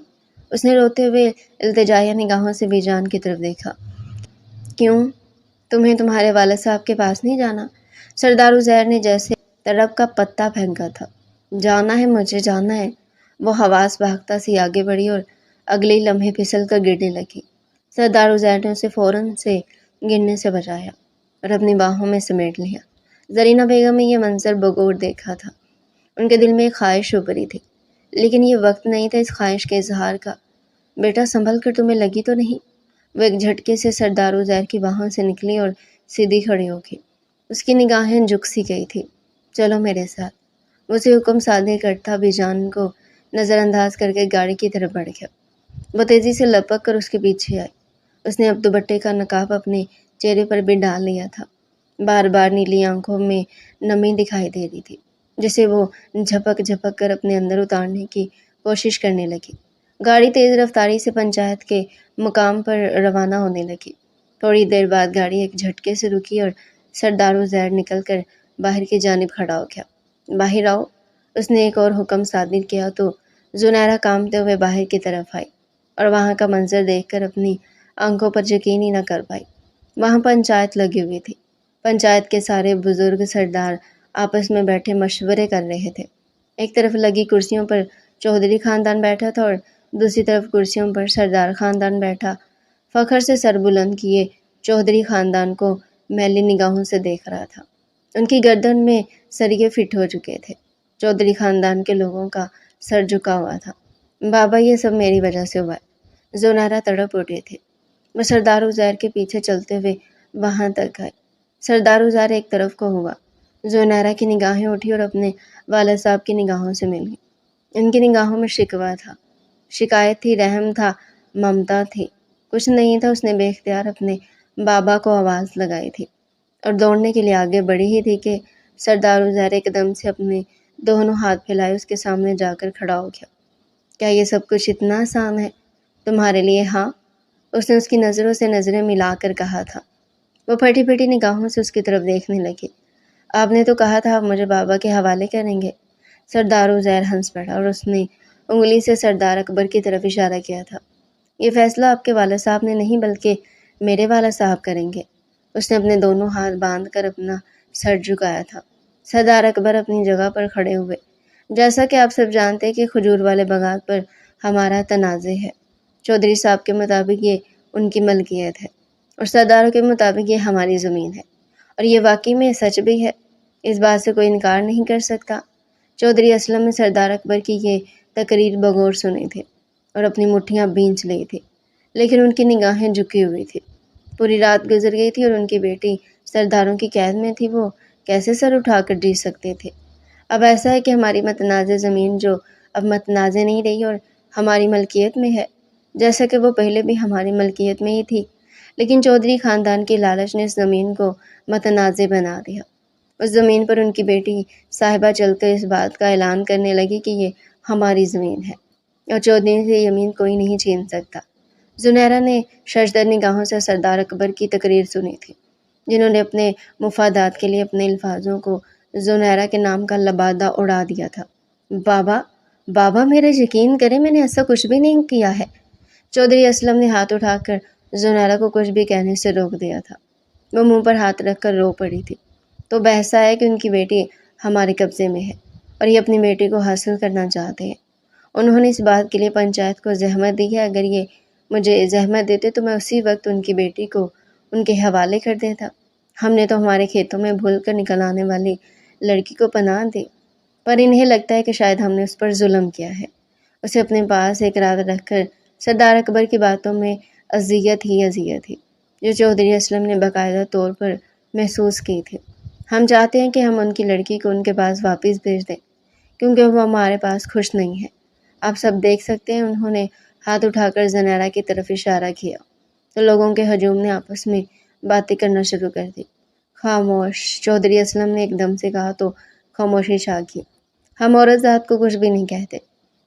اس نے روتے ہوئے التجائیہ نگاہوں سے بی جان کی طرف دیکھا۔ کیوں؟ تمہیں تمہارے والد صاحب کے پاس نہیں جانا؟ سردار عزیر نے جیسے تڑپ کا پتا پھینکا تھا۔ جانا ہے، مجھے جانا ہے۔ وہ حواس بھاگتا سی آگے بڑھی اور اگلے لمحے پھسل کر گرنے لگی۔ سردار عزیر نے اسے فوراً سے گرنے سے بچایا اور اپنی باہوں میں سمیٹ لیا۔ زرینہ بیگم نے یہ منظر بغور دیکھا تھا۔ ان کے دل میں ایک خواہش ابھری تھی، لیکن یہ وقت نہیں تھا اس خواہش کے اظہار کا۔ بیٹا سنبھل کر، تمہیں لگی تو نہیں؟ وہ ایک جھٹکے سے سردار عزیر کی باہوں سے نکلی اور سیدھی کھڑی ہو گئی۔ اس کی نگاہیں جھک سی گئی تھی۔ چلو میرے ساتھ، وہ اسے حکم صادر کرتا بی جان کو نظر انداز کر کے گاڑی کی طرف بڑھ گیا۔ وہ تیزی سے لپک کر اس کے پیچھے آئی۔ اس نے اب دوپٹے کا نقاب اپنے چہرے پر بھی ڈال لیا تھا۔ بار بار نیلی آنکھوں میں نمی دکھائی دے رہی تھی جسے وہ جھپک کر اپنے اندر اتارنے کی کوشش کرنے لگی۔ گاڑی تیز رفتاری سے پنچایت کے مقام پر روانہ ہونے لگی۔ تھوڑی دیر بعد گاڑی ایک جھٹکے سے رکی اور سردار عزیر نکل کر باہر کی جانب کھڑا ہو گیا۔ باہر آؤ، اس نے ایک اور حکم صادر کیا تو زنیرہ کانپتے ہوئے باہر کی طرف آئی اور وہاں کا منظر دیکھ کر اپنی آنکھوں پر یقین ہی نہ کر پائی۔ وہاں پنچایت لگی ہوئی تھی۔ پنچایت کے سارے بزرگ سردار آپس میں بیٹھے مشورے کر رہے تھے۔ ایک طرف لگی کرسیوں پر چودھری خاندان بیٹھا تھا اور دوسری طرف کرسیوں پر سردار خاندان بیٹھا فخر سے سر بلند کیے چودھری خاندان کو میلی نگاہوں سے دیکھ رہا تھا۔ ان کی گردن میں سریے فٹ ہو چکے تھے۔ چودھری خاندان کے لوگوں کا سر جھکا ہوا تھا۔ بابا، یہ سب میری وجہ سے ہوا ہے۔ زنیرہ تڑپ اٹھے تھے۔ وہ سردار عزیر کے پیچھے چلتے ہوئے وہاں تک آئے۔ سردار ازار ایک طرف کو ہوا۔ زنیرہ کی نگاہیں اٹھی اور اپنے والد صاحب کی نگاہوں سے مل گئی۔ ان کی نگاہوں میں شکوہ تھا، شکایت تھی، رحم تھا، ممتا تھی۔ کچھ نہیں تھا۔ اس نے بے اختیار اپنے بابا کو آواز لگائی تھی اور دوڑنے کے لیے آگے بڑھی ہی تھی کہ سردار ازار ایک دم سے اپنے دونوں ہاتھ پھیلائے اس کے سامنے جا کر کھڑا ہو گیا۔ کیا یہ سب کچھ اتنا آسان ہے تمہارے لیے؟ ہاں، اس نے اس کی نظروں سے نظریں ملا کر کہا تھا۔ وہ پھٹی پھٹی نگاہوں سے اس کی طرف دیکھنے لگی۔ آپ نے تو کہا تھا آپ مجھے بابا کے حوالے کریں گے۔ سردار ازیر ہنس پڑا اور اس نے انگلی سے سردار اکبر کی طرف اشارہ کیا تھا۔ یہ فیصلہ آپ کے والد صاحب نے نہیں بلکہ میرے والد صاحب کریں گے۔ اس نے اپنے دونوں ہاتھ باندھ کر اپنا سر جھکایا تھا۔ سردار اکبر اپنی جگہ پر کھڑے ہوئے۔ جیسا کہ آپ سب جانتے ہیں کہ کھجور والے باغات پر ہمارا تنازع ہے۔ چودھری صاحب کے مطابق یہ ان کی ملکیت ہے اور سرداروں کے مطابق یہ ہماری زمین ہے، اور یہ واقعی میں سچ بھی ہے۔ اس بات سے کوئی انکار نہیں کر سکتا۔ چودھری اسلم نے سردار اکبر کی یہ تقریر بغور سنی تھی اور اپنی مٹھیاں بھینچ لی تھی، لیکن ان کی نگاہیں جھکی ہوئی تھی۔ پوری رات گزر گئی تھی اور ان کی بیٹی سرداروں کی قید میں تھی۔ وہ کیسے سر اٹھا کر جی سکتے تھے؟ اب ایسا ہے کہ ہماری متنازع زمین جو اب متنازع نہیں رہی اور ہماری ملکیت میں ہے، جیسا کہ وہ پہلے بھی ہماری ملکیت میں ہی تھی، لیکن چودھری خاندان کی لالچ نے اس زمین کو متنازع بنا دیا۔ اس زمین پر ان کی بیٹی صاحبہ چل کر اس بات کا اعلان کرنے لگی کہ یہ ہماری زمین ہے اور چودھری سے زمین کوئی نہیں چھین سکتا۔ زنیرہ نے ششدر نگاہوں سے سردار اکبر کی تقریر سنی تھی، جنہوں نے اپنے مفادات کے لیے اپنے الفاظوں کو زنیرہ کے نام کا لبادہ اڑا دیا تھا۔ بابا، بابا میرا یقین کرے، میں نے ایسا کچھ بھی نہیں کیا ہے۔ چودھری اسلم نے ہاتھ اٹھا کر زنیرہ کو کچھ بھی کہنے سے روک دیا تھا۔ وہ منہ پر ہاتھ رکھ کر رو پڑی تھی۔ تو بحثہ ہے کہ ان کی بیٹی ہمارے قبضے میں ہے اور یہ اپنی بیٹی کو حاصل کرنا چاہتے ہیں۔ انہوں نے اس بات کے لیے پنچایت کو زحمت دی ہے۔ اگر یہ مجھے زحمت دیتے تو میں اسی وقت ان کی بیٹی کو ان کے حوالے کر دیتا۔ ہم نے تو ہمارے کھیتوں میں بھول کر نکل آنے والی لڑکی کو پناہ دی، پر انہیں لگتا ہے کہ شاید ہم نے اس پر ظلم کیا ہے۔ اسے اپنے پاس ایک رات رکھ کر سردار اکبر کی باتوں میں اذیت ہی تھی، جو چودھری اسلم نے باقاعدہ طور پر محسوس کی تھی۔ ہم چاہتے ہیں کہ ہم ان کی لڑکی کو ان کے پاس واپس بھیج دیں، کیونکہ وہ ہمارے پاس خوش نہیں ہے۔ آپ سب دیکھ سکتے ہیں۔ انہوں نے ہاتھ اٹھا کر زنیرہ کی طرف اشارہ کیا تو لوگوں کے ہجوم نے آپس میں باتیں کرنا شروع کر دی۔ خاموش، چودھری اسلم نے ایک دم سے کہا تو خاموشی چھا گئی۔ ہم عورت ذات کو کچھ بھی نہیں کہتے،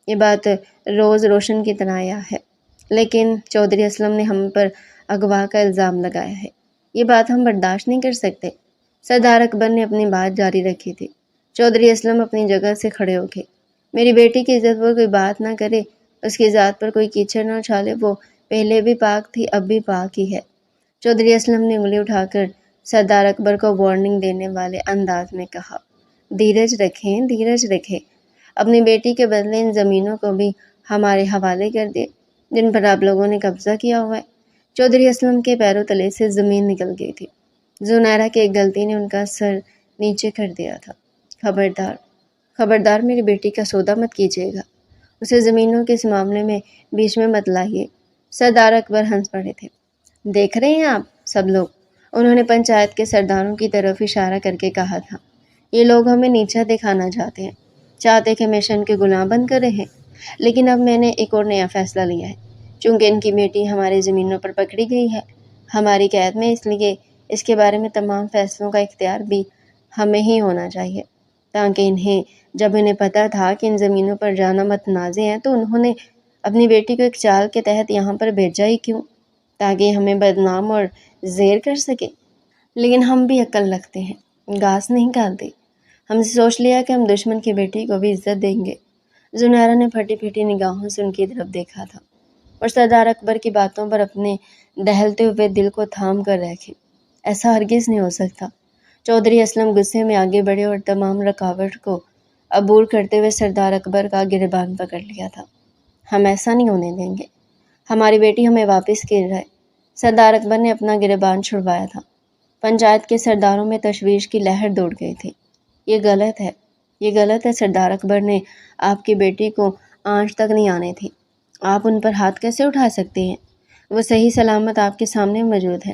یہ بات روز روشن کی طرح آیا ہے، لیکن چودھری اسلم نے ہم پر اغوا کا الزام لگایا ہے، یہ بات ہم برداشت نہیں کر سکتے۔ سردار اکبر نے اپنی بات جاری رکھی تھی۔ چودھری اسلم اپنی جگہ سے کھڑے ہو گئے۔ میری بیٹی کی عزت پر کوئی بات نہ کرے، اس کی ذات پر کوئی کیچڑ نہ اچھالے، وہ پہلے بھی پاک تھی، اب بھی پاک ہی ہے۔ چودھری اسلم نے انگلی اٹھا کر سردار اکبر کو وارننگ دینے والے انداز میں کہا، دھیرج رکھیں، دھیرج رکھیں۔ اپنی بیٹی کے بدلے ان زمینوں کو بھی ہمارے حوالے کر دیں جن پر آپ لوگوں نے قبضہ کیا ہوا ہے۔ چودھری اسلم کے پیروں تلے سے زمین نکل گئی تھی۔ زنیرہ کی ایک غلطی نے ان کا سر نیچے کر دیا تھا۔ خبردار، خبردار میری بیٹی کا سودا مت کیجیے گا، اسے زمینوں کے اس معاملے میں بیچ میں مت لائیے۔ سردار اکبر ہنس پڑے تھے۔ دیکھ رہے ہیں آپ سب لوگ، انہوں نے پنچایت کے سرداروں کی طرف اشارہ کر کے کہا تھا، یہ لوگ ہمیں نیچا دکھانا چاہتے کہ ہمیشہ ان کے غلام بن کر رہیں، لیکن اب میں نے ایک اور نیا فیصلہ لیا ہے۔ چونکہ ان کی بیٹی ہماری زمینوں پر پکڑی گئی ہے، ہماری قید میں، اس لیے اس کے بارے میں تمام فیصلوں کا اختیار بھی ہمیں ہی ہونا چاہیے، تاکہ جب انہیں پتہ تھا کہ ان زمینوں پر جانا متنازع ہے تو انہوں نے اپنی بیٹی کو ایک چال کے تحت یہاں پر بھیجا ہی کیوں، تاکہ ہمیں بدنام اور زیر کر سکے۔ لیکن ہم بھی عقل رکھتے ہیں، گھاس نہیں کھاتے۔ ہم نے سوچ لیا کہ ہم دشمن کی بیٹی کو بھی عزت دیں گے۔ زنیرہ نے پھٹی پھٹی نگاہوں سے ان کی طرف دیکھا تھا اور سردار اکبر کی باتوں پر اپنے دہلتے ہوئے دل کو تھام کر رکھے۔ ایسا ہرگز نہیں ہو سکتا۔ چودھری اسلم غصے میں آگے بڑھے اور تمام رکاوٹ کو عبور کرتے ہوئے سردار اکبر کا گریبان پکڑ لیا تھا۔ ہم ایسا نہیں ہونے دیں گے، ہماری بیٹی ہمیں واپس کی جائے۔ سردار اکبر نے اپنا گریبان چھڑوایا تھا۔ پنچایت کے سرداروں میں تشویش کی لہر دوڑ گئی تھی۔ یہ غلط ہے، یہ غلط ہے۔ سردار اکبر نے آپ کی بیٹی کو آنچ تک نہیں آنے تھی۔ آپ ان پر ہاتھ کیسے اٹھا سکتے ہیں؟ وہ صحیح سلامت آپ کے سامنے موجود ہے۔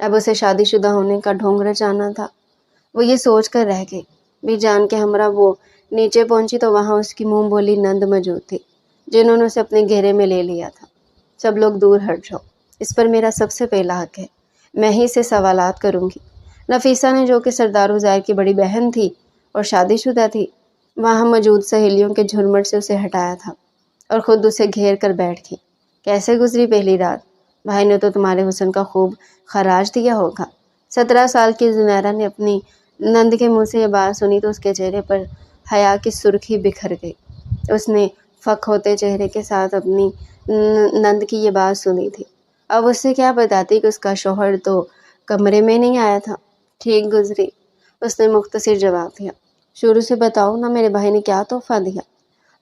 اب اسے شادی شدہ ہونے کا ڈھونگ رچانا تھا۔ وہ یہ سوچ کر رہ گئی۔ بھی جان کے ہمراہ وہ نیچے پہنچی تو وہاں اس کی منہ بولی نند موجود تھی، جنہوں نے اسے اپنے گھیرے میں لے لیا تھا۔ سب لوگ دور ہٹ جاؤ، اس پر میرا سب سے پہلا حق ہے، میں ہی سے سوالات کروں گی۔ نفیسہ نے، جو کہ سردار عزیر کی بڑی بہن تھی اور شادی شدہ تھی، وہاں موجود سہیلیوں کے جھرمٹ سے اسے ہٹایا تھا اور خود اسے گھیر کر بیٹھ گئی۔ کیسے گزری پہلی رات؟ بھائی نے تو تمہارے حسن کا خوب خراج دیا ہوگا۔ 17 سال کی زنیرہ نے اپنی نند کے منہ سے یہ بات سنی تو اس کے چہرے پر حیا کی سرخی بکھر گئی۔ اس نے فک ہوتے چہرے کے ساتھ اپنی نند کی یہ بات سنی تھی۔ اب اس سے کیا بتاتی کہ اس کا شوہر تو کمرے میں نہیں آیا تھا۔ ٹھیک گزری، اس نے مختصر جواب دیا۔ شروع سے بتاؤ نا، میرے بھائی نے کیا تحفہ دیا؟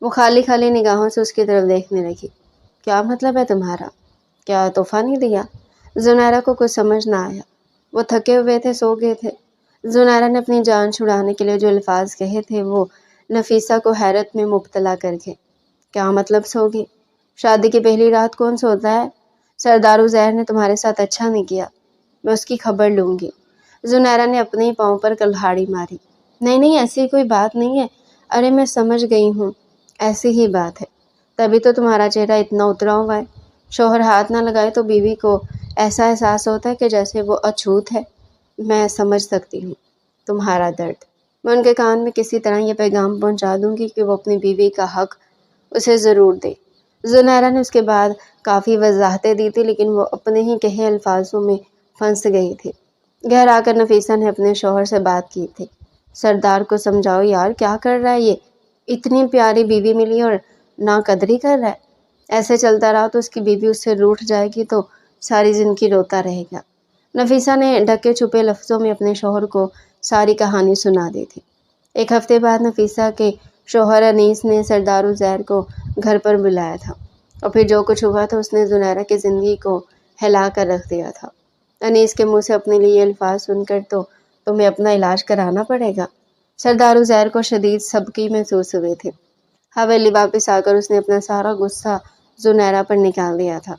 وہ خالی خالی نگاہوں سے اس کی طرف دیکھنے لگی۔ کیا مطلب ہے تمہارا؟ کیا تحفہ نہیں دیا؟ زنیرہ کو کچھ سمجھ نہ آیا۔ وہ تھکے ہوئے تھے، سو گئے تھے۔ زنیرہ نے اپنی جان چھڑانے کے لیے جو الفاظ کہے تھے وہ نفیسہ کو حیرت میں مبتلا کر گئے۔ کیا مطلب سوگی؟ شادی کی پہلی رات کون سوتا ہے؟ سردار عزیر نے تمہارے ساتھ اچھا نہیں کیا، میں اس کی خبر لوں گی۔ زنیرہ نے اپنے ہی پاؤں پر کلہاڑی ماری۔ نہیں نہیں، ایسی کوئی بات نہیں ہے۔ ارے میں سمجھ گئی ہوں، ایسی ہی بات ہے، تبھی تو تمہارا چہرہ اتنا اترا ہوا ہے۔ شوہر ہاتھ نہ لگائے تو بیوی کو ایسا احساس ہوتا ہے کہ جیسے وہ اچھوت ہے۔ میں سمجھ سکتی ہوں تمہارا درد۔ میں ان کے کان میں کسی طرح یہ پیغام پہنچا دوں گی کہ وہ اپنی بیوی کا حق اسے ضرور دے۔ زنیرہ نے اس کے بعد کافی وضاحتیں دی تھی، لیکن وہ اپنے ہی کہے الفاظوں میں پھنس گئی تھی۔ گھر آ کر نفیسہ نے اپنے شوہر سے بات کی تھی۔ سردار کو سمجھاؤ یار، کیا کر رہا ہے یہ؟ اتنی پیاری بیوی ملی اور ناقدری کر رہا ہے۔ ایسے چلتا رہا تو اس کی بیوی اس سے روٹھ جائے گی تو ساری زندگی روتا رہے گا۔ نفیسہ نے ڈھکے چھپے لفظوں میں اپنے شوہر کو ساری کہانی سنا دی تھی۔ ایک ہفتے بعد نفیسہ کے شوہر انیس نے سردار عزیر کو گھر پر بلایا تھا، اور پھر جو کچھ ہوا تھا اس نے زنیرہ کی زندگی کو ہلا کر رکھ دیا تھا۔ انیس کے منہ سے اپنے لیے یہ الفاظ سن کر تو تمہیں اپنا علاج کرانا پڑے گا۔ سردار عزیر کو شدید سبکی محسوس ہوئے تھے۔ حویلی واپس آ کر اس نے اپنا سارا غصہ زنیرہ پر نکال دیا تھا۔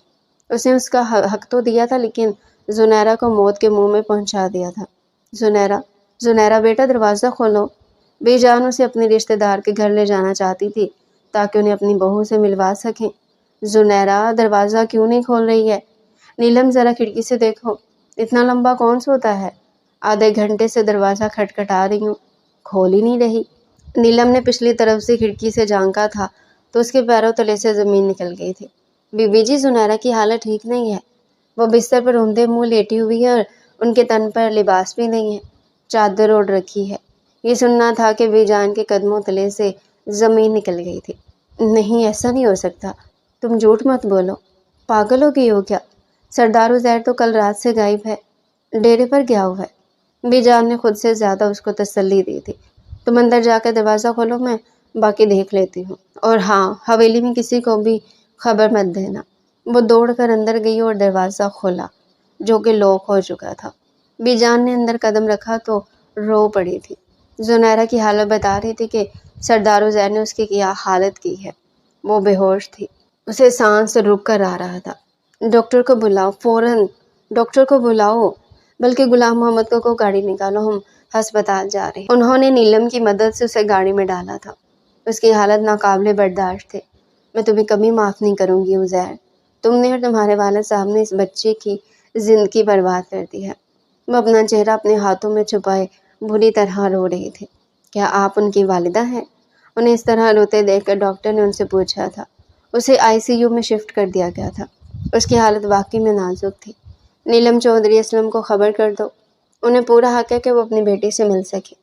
اس نے اس کا حق تو دیا تھا، لیکن زنیرہ کو موت کے منہ میں پہنچا دیا تھا۔ زنیرہ بیٹا دروازہ کھولو۔ بے جان اسے اپنے رشتہ دار کے گھر لے جانا چاہتی تھی تاکہ انہیں اپنی بہو سے ملوا سکیں۔ زنیرہ دروازہ کیوں نہیں کھول رہی ہے؟ نیلم ذرا کھڑکی سے دیکھو، اتنا لمبا کون سوتا ہے؟ آدھے گھنٹے سے دروازہ کھٹکھٹا رہی ہوں، کھول ہی نہیں رہی۔ نیلم نے پچھلی طرف سے کھڑکی سے جھانکا تھا تو اس کے پیروں تلے سے زمین نکل گئی تھی۔ بی جی، زنیرہ کی حالت ٹھیک نہیں ہے، وہ بستر پر اوندھے منہ لیٹی ہوئی ہے اور ان کے تن پر لباس بھی نہیں ہے، چادر اوڑھ رکھی ہے۔ یہ سننا تھا کہ بی جان کے قدموں تلے سے زمین نکل گئی تھی۔ نہیں، ایسا نہیں ہو سکتا، تم جھوٹ مت بولو، پاگل ہو گئی ہو کیا؟ سردار عزیر تو کل رات سے غائب ہے، ڈیرے پر گیا ہوا ہے۔ بی جان نے خود سے زیادہ اس کو تسلی دی تھی۔ تم اندر جا کر دروازہ کھولو، میں باقی دیکھ لیتی ہوں، اور ہاں، حویلی میں کسی کو بھی خبر مت دینا۔ وہ دوڑ کر اندر گئی اور دروازہ کھولا، جو کہ لاک ہو چکا تھا۔ بی جان نے اندر قدم رکھا تو رو پڑی تھی۔ زنیرہ کی حالت بتا رہی تھی کہ سردار عزیر نے اس کی کیا حالت کی ہے۔ وہ بے ہوش تھی، اسے سانس رک کر آ رہا تھا۔ ڈاکٹر کو بلاؤ، فوراً ڈاکٹر کو بلاؤ، بلکہ غلام محمد کو گاڑی نکالو، ہم ہسپتال جا رہے ہیں۔ انہوں نے نیلم کی مدد سے اسے گاڑی میں ڈالا تھا۔ اس کی حالت ناقابل برداشت تھی۔ میں تمہیں کبھی معاف نہیں کروں گی عزیر، تم نے اور تمہارے والد صاحب نے اس بچے کی زندگی برباد کر دی ہے۔ وہ اپنا چہرہ اپنے ہاتھوں میں چھپائے بری طرح رو رہی تھی۔ کیا آپ ان کی والدہ ہیں؟ انہیں اس طرح روتے دیکھ کر ڈاکٹر نے ان سے پوچھا تھا۔ اسے ICU میں شفٹ کر دیا گیا تھا، اس کی حالت واقعی میں نازک تھی۔ نیلم چودھری اسلم کو خبر کر دو، انہیں پورا حق ہے کہ وہ اپنی بیٹی سے مل سکے۔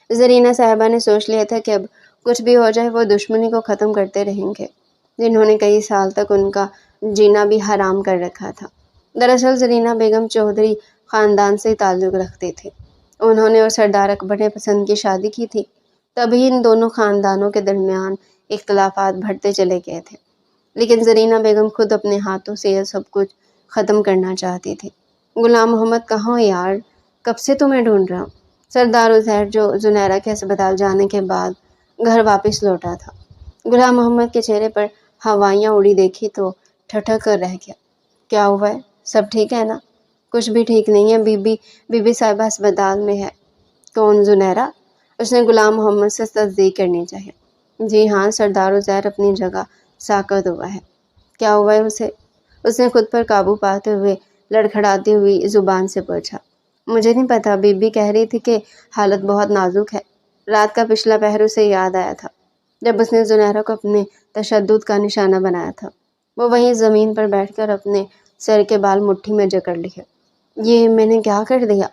زرینہ صاحبہ نے سوچ لیا تھا کہ اب کچھ بھی ہو جائے وہ دشمنی کو ختم کرتے رہیں گے، جنہوں نے کئی سال تک ان کا جینا بھی حرام کر رکھا تھا۔ دراصل زرینہ بیگم چودھری خاندان سے تعلق رکھتی تھی۔ انہوں نے اور سردار اکبر نے پسند کی شادی کی تھی، تبھی ان دونوں خاندانوں کے درمیان اختلافات بڑھتے چلے گئے تھے۔ لیکن زرینہ بیگم خود اپنے ہاتھوں سے یہ سب کچھ ختم کرنا چاہتی تھی۔ غلام محمد کہاں ہو یار؟ کب سے تمہیں ڈھونڈ رہا ہوں۔ سردار عزیر جو زنیرہ کے ہسپتال جانے کے بعد گھر واپس لوٹا تھا، غلام محمد کے چہرے پر ہوائیاں اڑی دیکھی تو ٹھٹک کر رہ گیا۔ کیا ہوا ہے؟ سب ٹھیک ہے نا؟ کچھ بھی ٹھیک نہیں ہے، بی بی صاحبہ اسپتال میں ہے۔ کون، زنیرہ؟ اس نے غلام محمد سے تصدیق کرنی چاہیے۔ جی ہاں، سردار عزیر اپنی جگہ ساکت ہوا ہے۔ کیا ہوا ہے اسے؟ اس نے خود پر قابو پاتے ہوئے لڑکھڑاتی ہوئی زبان سے پوچھا۔ مجھے نہیں پتا، بی بی کہہ رہی تھی کہ حالت بہت نازک ہے۔ رات کا پچھلا پہر اسے یاد آیا تھا جب اس نے زنیرہ کو اپنے تشدد کا نشانہ بنایا تھا۔ وہ وہیں زمین پر بیٹھ کر اپنے سر کے بال مٹھی میں جکڑ لیے۔ یہ میں نے کیا کر دیا؟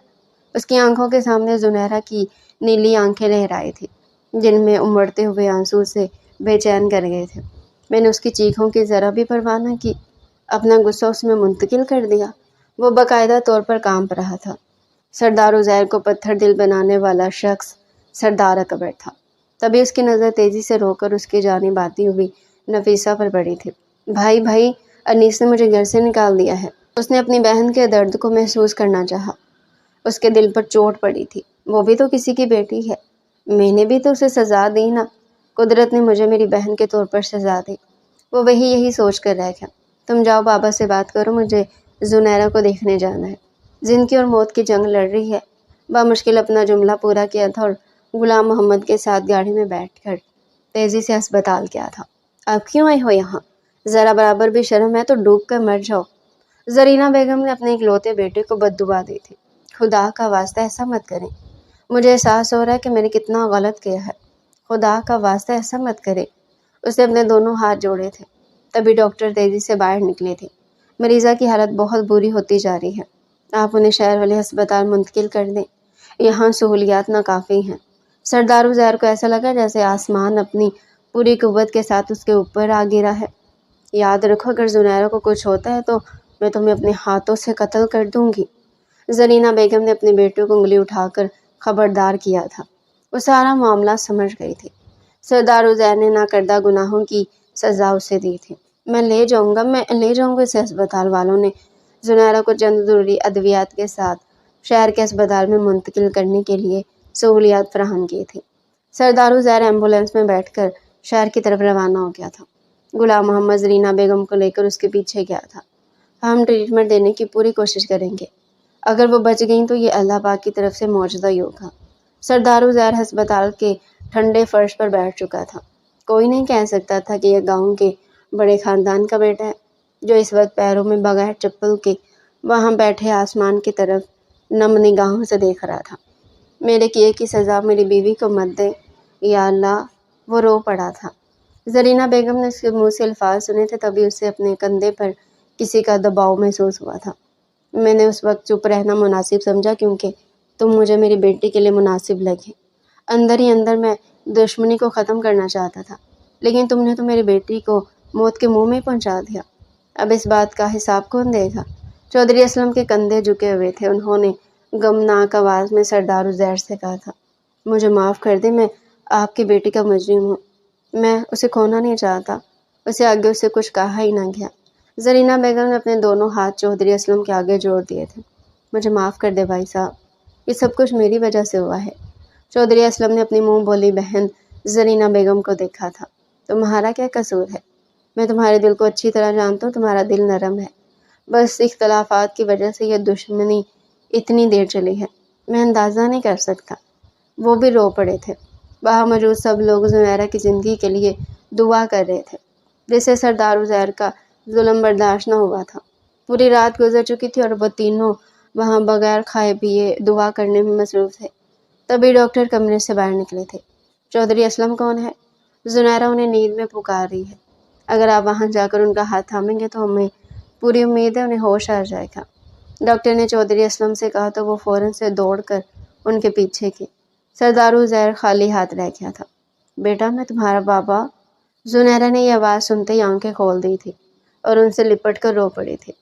اس کی آنکھوں کے سامنے زنیرہ کی نیلی آنکھیں لہرائی تھی، جن میں امڑتے ہوئے آنسو سے بے چین کر گئے تھے۔ میں نے اس کی چیخوں کی ذرا بھی پرواہ نہ کی، اپنا غصہ اس میں منتقل کر دیا۔ وہ باقاعدہ طور پر کانپ رہا تھا۔ سردار عزیر کو پتھر دل بنانے والا شخص سردار اکبر تھا۔ تبھی اس کی نظر تیزی سے رو کر اس کی جانب آتی ہوئی نفیسہ پر پڑی تھی۔ بھائی بھائی، انیس نے مجھے گھر سے نکال دیا ہے۔ اس نے اپنی بہن کے درد کو محسوس کرنا چاہا۔ اس کے دل پر چوٹ پڑی تھی۔ وہ بھی تو کسی کی بیٹی ہے۔ میں نے بھی تو اسے سزا دی نا۔ قدرت نے مجھے میری بہن کے طور پر سزا دی۔ وہ وہی یہی سوچ کر رہ گیا۔ تم جاؤ بابا سے بات کرو، مجھے زنیرہ کو دیکھنے جانا ہے۔ زندگی اور موت کی جنگ لڑ رہی ہے۔ بامشکل اپنا جملہ پورا کیا تھا اور غلام محمد کے ساتھ گاڑی میں بیٹھ کر تیزی سے ہسپتال گیا تھا۔ اب کیوں آئے ہو یہاں؟ ذرا برابر بھی شرم ہے تو ڈوب کر مر جاؤ۔ زرینہ بیگم نے اپنے اکلوتے بیٹے کو بددعا دی تھی۔ خدا کا واسطہ ایسا مت کریں۔ مجھے احساس ہو رہا ہے کہ میں نے کتنا غلط کیا ہے۔ خدا کا واسطہ ایسا مت کرے۔ اس نے اپنے دونوں ہاتھ جوڑے تھے۔ تبھی ڈاکٹر تیزی سے باہر نکلے تھے۔ مریضہ کی حالت بہت بری ہوتی جا رہی ہے، آپ انہیں شہر والے ہسپتال منتقل کر دیں، یہاں سہولیات ناکافی ہیں۔ سردار عزیر کو ایسا لگا جیسے آسمان اپنی پوری قوت کے ساتھ اس کے اوپر آ گرا ہے۔ یاد رکھو، اگر زنیرہ کو کچھ ہوتا ہے تو میں تمہیں اپنے ہاتھوں سے قتل کر دوں گی۔ زرینہ بیگم نے اپنے بیٹے کو انگلی اٹھا کر خبردار کیا تھا۔ وہ سارا معاملہ سمجھ گئی تھی۔ سردار عزیر نے ناکردہ گناہوں کی سزا اسے دی تھی۔ میں لے جاؤں گا اسے ہسپتال والوں نے زنیرہ کو چند ضروری ادویات کے ساتھ شہر کے اسپتال میں منتقل کرنے کے لیے سہولیات فراہم کی تھی۔ سردار عزیر ایمبولینس میں بیٹھ کر شہر کی طرف روانہ ہو گیا تھا۔ غلام محمد زرینہ بیگم کو لے کر اس کے پیچھے گیا تھا۔ ہم ٹریٹمنٹ دینے کی پوری کوشش کریں گے۔ اگر وہ بچ گئیں تو یہ اللہ پاک کی طرف سے معجزہ ہی ہوگا۔ سردار عزیر ہسپتال کے ٹھنڈے فرش پر بیٹھ چکا تھا۔ کوئی نہیں کہہ سکتا تھا کہ یہ گاؤں کے بڑے خاندان کا بیٹا ہے، جو اس وقت پیروں میں بغیر چپل کے وہاں بیٹھے آسمان کی طرف نم نگاہوں سے دیکھ رہا تھا۔ میرے کیے کی سزا میری بیوی کو مت دے یا اللہ، وہ رو پڑا تھا۔ زرینہ بیگم نے اس کے منہ سے الفاظ سنے تھے، تبھی اسے اپنے کندھے پر کسی کا دباؤ محسوس ہوا تھا۔ میں نے اس وقت چپ رہنا مناسب سمجھا کیونکہ تم مجھے میری بیٹی کے لیے مناسب لگے۔ اندر ہی اندر میں دشمنی کو ختم کرنا چاہتا تھا، لیکن تم نے تو میری بیٹی کو موت کے منہ میں پہنچا دیا۔ اب اس بات کا حساب کون دے گا؟ چودھری اسلم کے کندھے جھکے ہوئے تھے۔ انہوں نے غمناک آواز میں سردار عزیر سے کہا تھا، مجھے معاف کر دیں، میں آپ کی بیٹی کا مجرم ہوں۔ میں اسے کھونا نہیں چاہتا۔ اسے آگے اسے کچھ کہا ہی نہ گیا۔ زرینہ بیگم نے اپنے دونوں ہاتھ چودھری اسلم کے آگے جوڑ دیے تھے۔ مجھے معاف کر دے بھائی صاحب، یہ سب کچھ میری وجہ سے ہوا ہے۔ چودھری اسلم نے اپنی منہ بولی بہن زرینہ بیگم کو دیکھا تھا۔ تمہارا کیا قصور ہے؟ میں تمہارے دل کو اچھی طرح جانتا ہوں، تمہارا دل نرم ہے۔ بس اختلافات کی وجہ سے یہ دشمنی اتنی دیر چلی ہے، میں اندازہ نہیں کر سکتا۔ وہ بھی رو پڑے تھے۔ وہاں موجود سب لوگ زنیرہ کی زندگی کے لیے دعا کر رہے تھے، جسے سردار عزیر کا ظلم برداشت نہ ہوا تھا۔ پوری رات گزر چکی تھی اور وہ تینوں وہاں بغیر کھائے پیے دعا کرنے میں مصروف تھے۔ تبھی ڈاکٹر کمرے سے باہر نکلے تھے۔ چودھری اسلم کون ہے؟ زنیرہ انہیں نیند میں پکار رہی ہے۔ اگر آپ وہاں جا کر ان کا ہاتھ تھامیں گے تو ہمیں پوری امید ہے انہیں ہوش آ جائے گا۔ ڈاکٹر نے چودھری اسلم سے کہا تو وہ فوراً سے دوڑ کر ان کے پیچھے کی۔ سردار عزیر خالی ہاتھ رہ گیا تھا۔ بیٹا، میں تمہارا بابا۔ زنیرہ نے یہ آواز سنتے ہی آنکھیں کھول دی تھی اور ان سے لپٹ کر رو پڑی تھی۔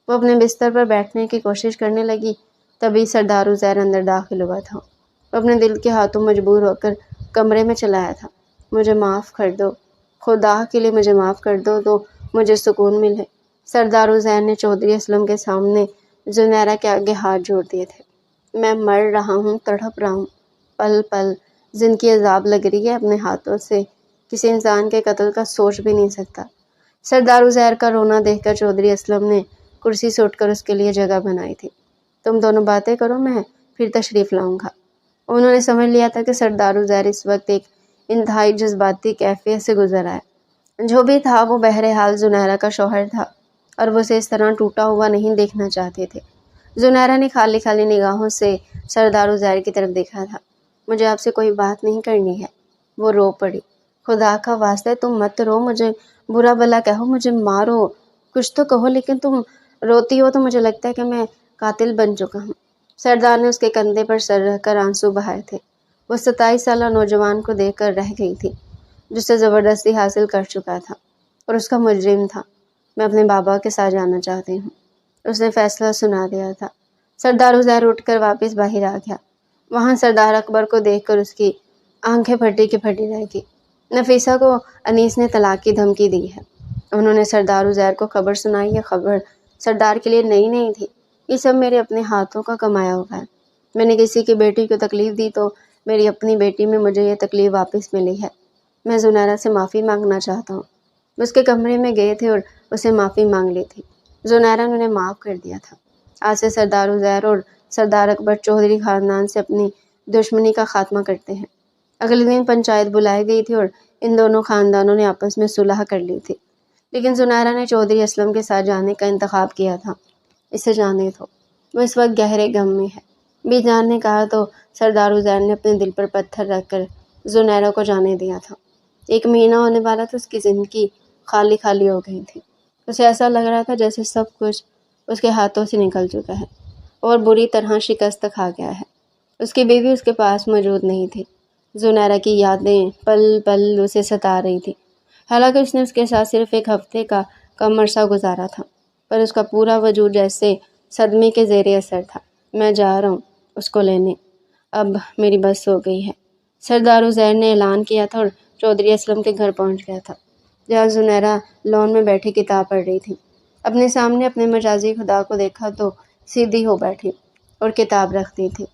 وہ اپنے بستر پر بیٹھنے کی کوشش کرنے لگی، تبھی سردار عزیر اندر داخل ہوا تھا۔ وہ اپنے دل کے ہاتھوں مجبور ہو کر کمرے میں چلا آیا تھا۔ مجھے معاف کر دو، خدا کے لیے مجھے معاف کر دو تو مجھے سکون ملے۔ سردار عزیر نے چودھری اسلم کے سامنے زنیرہ کے آگے ہاتھ جوڑ دیے تھے۔ میں مر رہا ہوں، تڑپ رہا ہوں، پل پل زندگی عذاب لگ رہی ہے، اپنے ہاتھوں سے کسی انسان کے قتل کا سوچ بھی نہیں سکتا۔ سردار عزیر کا رونا دیکھ کر چودھری اسلم نے کرسی سے اٹھ کر اس کے لیے جگہ بنائی تھی۔ تم دونوں باتیں کرو، میں پھر تشریف لاؤں گا۔ انہوں نے سمجھ لیا تھا کہ سردار عزیر اس وقت ایک انتہائی جذباتی کیفیت سے گزر آئے۔ جو بھی تھا وہ بہرحال زنیرہ کا شوہر تھا اور وہ اسے اس طرح ٹوٹا ہوا نہیں دیکھنا چاہتے تھے۔ زنیرہ نے خالی خالی نگاہوں سے سردار عزیر کی طرف دیکھا تھا۔ مجھے آپ سے کوئی بات نہیں کرنی ہے۔ وہ رو پڑی۔ خدا کا واسطہ تم مت رو، مجھے برا بھلا کہو، مجھے مارو، کچھ تو کہو، لیکن تم روتی ہو تو مجھے لگتا ہے کہ میں قاتل بن چکا ہوں۔ سردار نے اس کے کندھے پر سر رکھ کر آنسو بہائے تھے۔ وہ 27 سالہ نوجوان کو دیکھ کر رہ گئی تھی جسے زبردستی حاصل کر چکا تھا اور اس کا مجرم تھا۔ میں اپنے بابا کے ساتھ جانا چاہتی ہوں، اس نے فیصلہ سنا دیا تھا۔ سردار عزیر اٹھ کر واپس باہر آ گیا۔ وہاں سردار اکبر کو دیکھ کر اس کی آنکھیں پھٹی کی پھٹی رہ گئی۔ نفیسہ کو انیس نے طلاق کی دھمکی دی ہے۔ انہوں نے سردار عزیر کو خبر سنائی۔ یہ خبر سردار کے لیے نئی نہیں تھی۔ یہ سب میرے اپنے ہاتھوں کا کمایا ہوا ہے۔ میں نے کسی کی بیٹی کو تکلیف دی تو میری اپنی بیٹی میں مجھے یہ تکلیف واپس ملی ہے۔ میں زنیرہ سے معافی مانگنا چاہتا ہوں۔ اس کے کمرے میں گئے تھے اور اسے معافی مانگ لی تھی۔ زنیرہ نے انہیں معاف کر دیا تھا۔ آج سے سردار عزیر اور سردار اکبر چودھری خاندان سے اپنی دشمنی کا خاتمہ کرتے ہیں۔ اگلے دن پنچایت بلائی گئی تھی اور ان دونوں خاندانوں نے آپس میں صلح کر لی تھی، لیکن زنیرہ نے چودھری اسلم کے ساتھ جانے کا انتخاب کیا تھا۔ اسے جانے دو، وہ اس وقت گہرے غم میں ہے۔ بی جان نے کہا تو سردار عزیر نے اپنے دل پر پتھر رکھ کر زنیرہ کو جانے دیا تھا۔ 1 مہینہ ہونے والا تھا، اس کی زندگی خالی خالی ہو گئی تھی۔ اسے ایسا لگ رہا تھا جیسے سب کچھ اس کے ہاتھوں سے نکل چکا ہے اور بری طرح شکست کھا گیا ہے۔ اس کی بیوی اس کے پاس موجود نہیں تھی۔ زنیرہ کی یادیں پل پل اسے ستا رہی تھی۔ حالانکہ اس نے اس کے ساتھ صرف 1 ہفتے کا کم عرصہ گزارا تھا، پر اس کا پورا وجود جیسے صدمے کے زیر اثر تھا۔ میں جا رہا ہوں اس کو لینے، اب میری بس ہو گئی ہے، سردار عزیر نے اعلان کیا تھا اور چودھری اسلم کے گھر پہنچ گیا تھا، جہاں زنیرہ لون میں بیٹھی کتاب پڑھ رہی تھی۔ اپنے سامنے اپنے مجازی خدا کو دیکھا تو سیدھی ہو بیٹھی اور کتاب رکھ دی تھی۔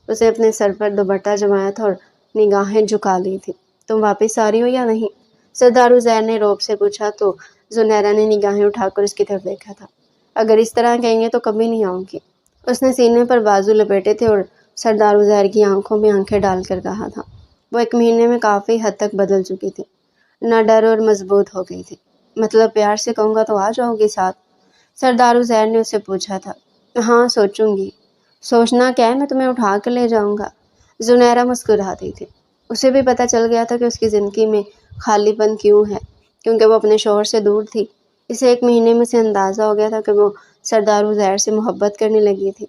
اسے اپنے سر پر دوپٹہ جمایا تھا اور نگاہیں جھکا لی تھی۔ تم واپس آ رہی ہو یا نہیں؟ سردار عزیر نے روب سے پوچھا تو زنیرہ نے نگاہیں اٹھا کر اس کی طرف دیکھا تھا۔ اگر اس طرح کہیں گے تو کبھی نہیں آؤں گی۔ اس نے سینے پر بازو لپیٹے تھے اور سردار عزیر کی آنکھوں میں آنکھیں ڈال کر کہا تھا۔ وہ 1 مہینے میں کافی حد تک بدل چکی تھی، نہ ڈر اور مضبوط ہو گئی تھی۔ مطلب پیار سے کہوں گا تو آ جاؤ گی ساتھ؟ سردار عزیر نے اس سے پوچھا تھا۔ ہاں سوچوں گی۔ سوچنا کیا ہے، میں تمہیں اٹھا کر لے جاؤں گا۔ زنیرہ مسکرا دی تھی۔ اسے بھی پتہ چل گیا تھا کہ اس کی زندگی میں خالی پن کیوں ہے، کیونکہ وہ اپنے شوہر سے دور تھی۔ اسے 1 مہینے میں سے اندازہ ہو گیا تھا کہ وہ سردار عزیر سے محبت کرنے لگی تھی،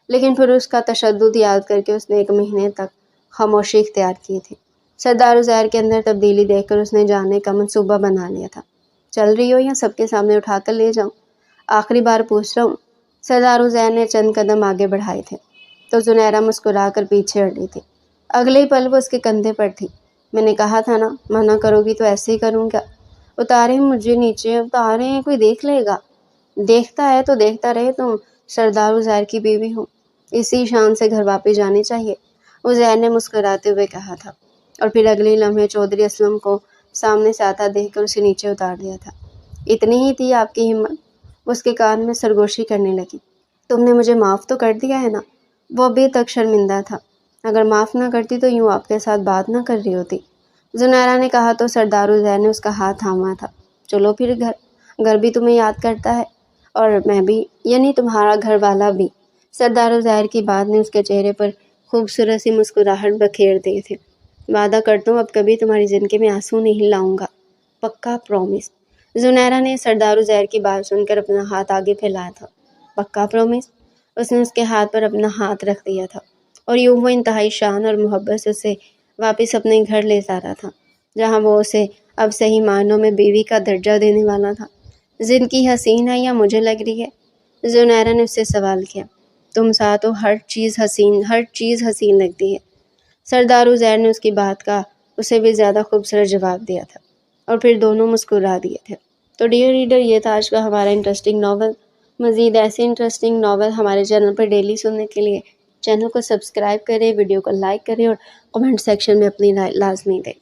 لیکن پھر اس کا تشدد یاد کر کے اس نے 1 مہینے تک خاموشی اختیار کی تھی۔ سردار عزیر کے اندر تبدیلی دیکھ کر اس نے جانے کا منصوبہ بنا لیا تھا۔ چل رہی ہو یا سب کے سامنے اٹھا کر لے جاؤں؟ آخری بار پوچھ رہا ہوں۔ سردار عزیر نے چند قدم آگے بڑھائے تھے تو زنیرہ مسکرا کر پیچھے ہٹی تھی۔ اگلے ہی پل وہ اس کے کندھے پر تھی۔ میں نے کہا تھا نا، منع کرو گی تو ایسے ہی کروں گا۔ اتاریں مجھے نیچے، اتاریں، کوئی دیکھ لے گا۔ دیکھتا ہے تو دیکھتا رہے، تم سردار عزیر کی بیوی ہو، اسی شان سے گھر واپس جانے چاہیے، عزیر نے مسکراتے ہوئے کہا تھا، اور پھر اگلے لمحے چودھری اسلم کو سامنے سے آتا دیکھ کر اسے نیچے اتار دیا تھا۔ اتنی ہی تھی آپ کی ہمت؟ وہ اس کے کان میں سرگوشی کرنے لگی۔ تم نے مجھے معاف تو کر دیا ہے نا؟ وہ ابھی تک شرمندہ تھا۔ اگر معاف نہ کرتی تو یوں آپ کے ساتھ بات نہ کر رہی ہوتی، زنیرہ نے کہا تو سردار عزیر نے اس کا ہاتھ تھاما تھا۔ چلو پھر گھر بھی تمہیں یاد کرتا ہے، اور میں بھی، یعنی تمہارا گھر والا بھی۔ سردار عزیر کی بات نے اس کے چہرے پر خوبصورت سی مسکراہٹ بکھیر دی تھی۔ وعدہ کرتا ہوں اب کبھی تمہاری زندگی میں آنسو نہیں لاؤں گا، پکا پرومس۔ زنیرہ نے سردار عزیر کی بات سن کر اپنا ہاتھ آگے پھیلایا تھا۔ پکا پرومس؟ اس نے اس کے ہاتھ پر اپنا ہاتھ رکھ دیا تھا، اور یوں وہ انتہائی شان اور محبت سے اسے واپس اپنے گھر لے جا رہا تھا، جہاں وہ اسے اب صحیح معنوں میں بیوی کا درجہ دینے والا تھا۔ زندگی حسین ہے یا مجھے لگ رہی ہے؟ زنیرہ نے اس سے سوال کیا۔ تم ساتھ ہو، ہر چیز حسین لگتی ہے۔ سردار عزیر نے اس کی بات کا اسے بھی زیادہ خوبصورت جواب دیا تھا، اور پھر دونوں مسکرا دیے تھے۔ تو ڈیئر ریڈر، یہ تھا آج کا ہمارا انٹرسٹنگ ناول۔ مزید ایسے انٹرسٹنگ ناول ہمارے چینل پر ڈیلی سننے کے لیے چینل کو سبسکرائب کریں، ویڈیو کو لائک کریں اور کمنٹ سیکشن میں اپنی رائے لازمی دیں۔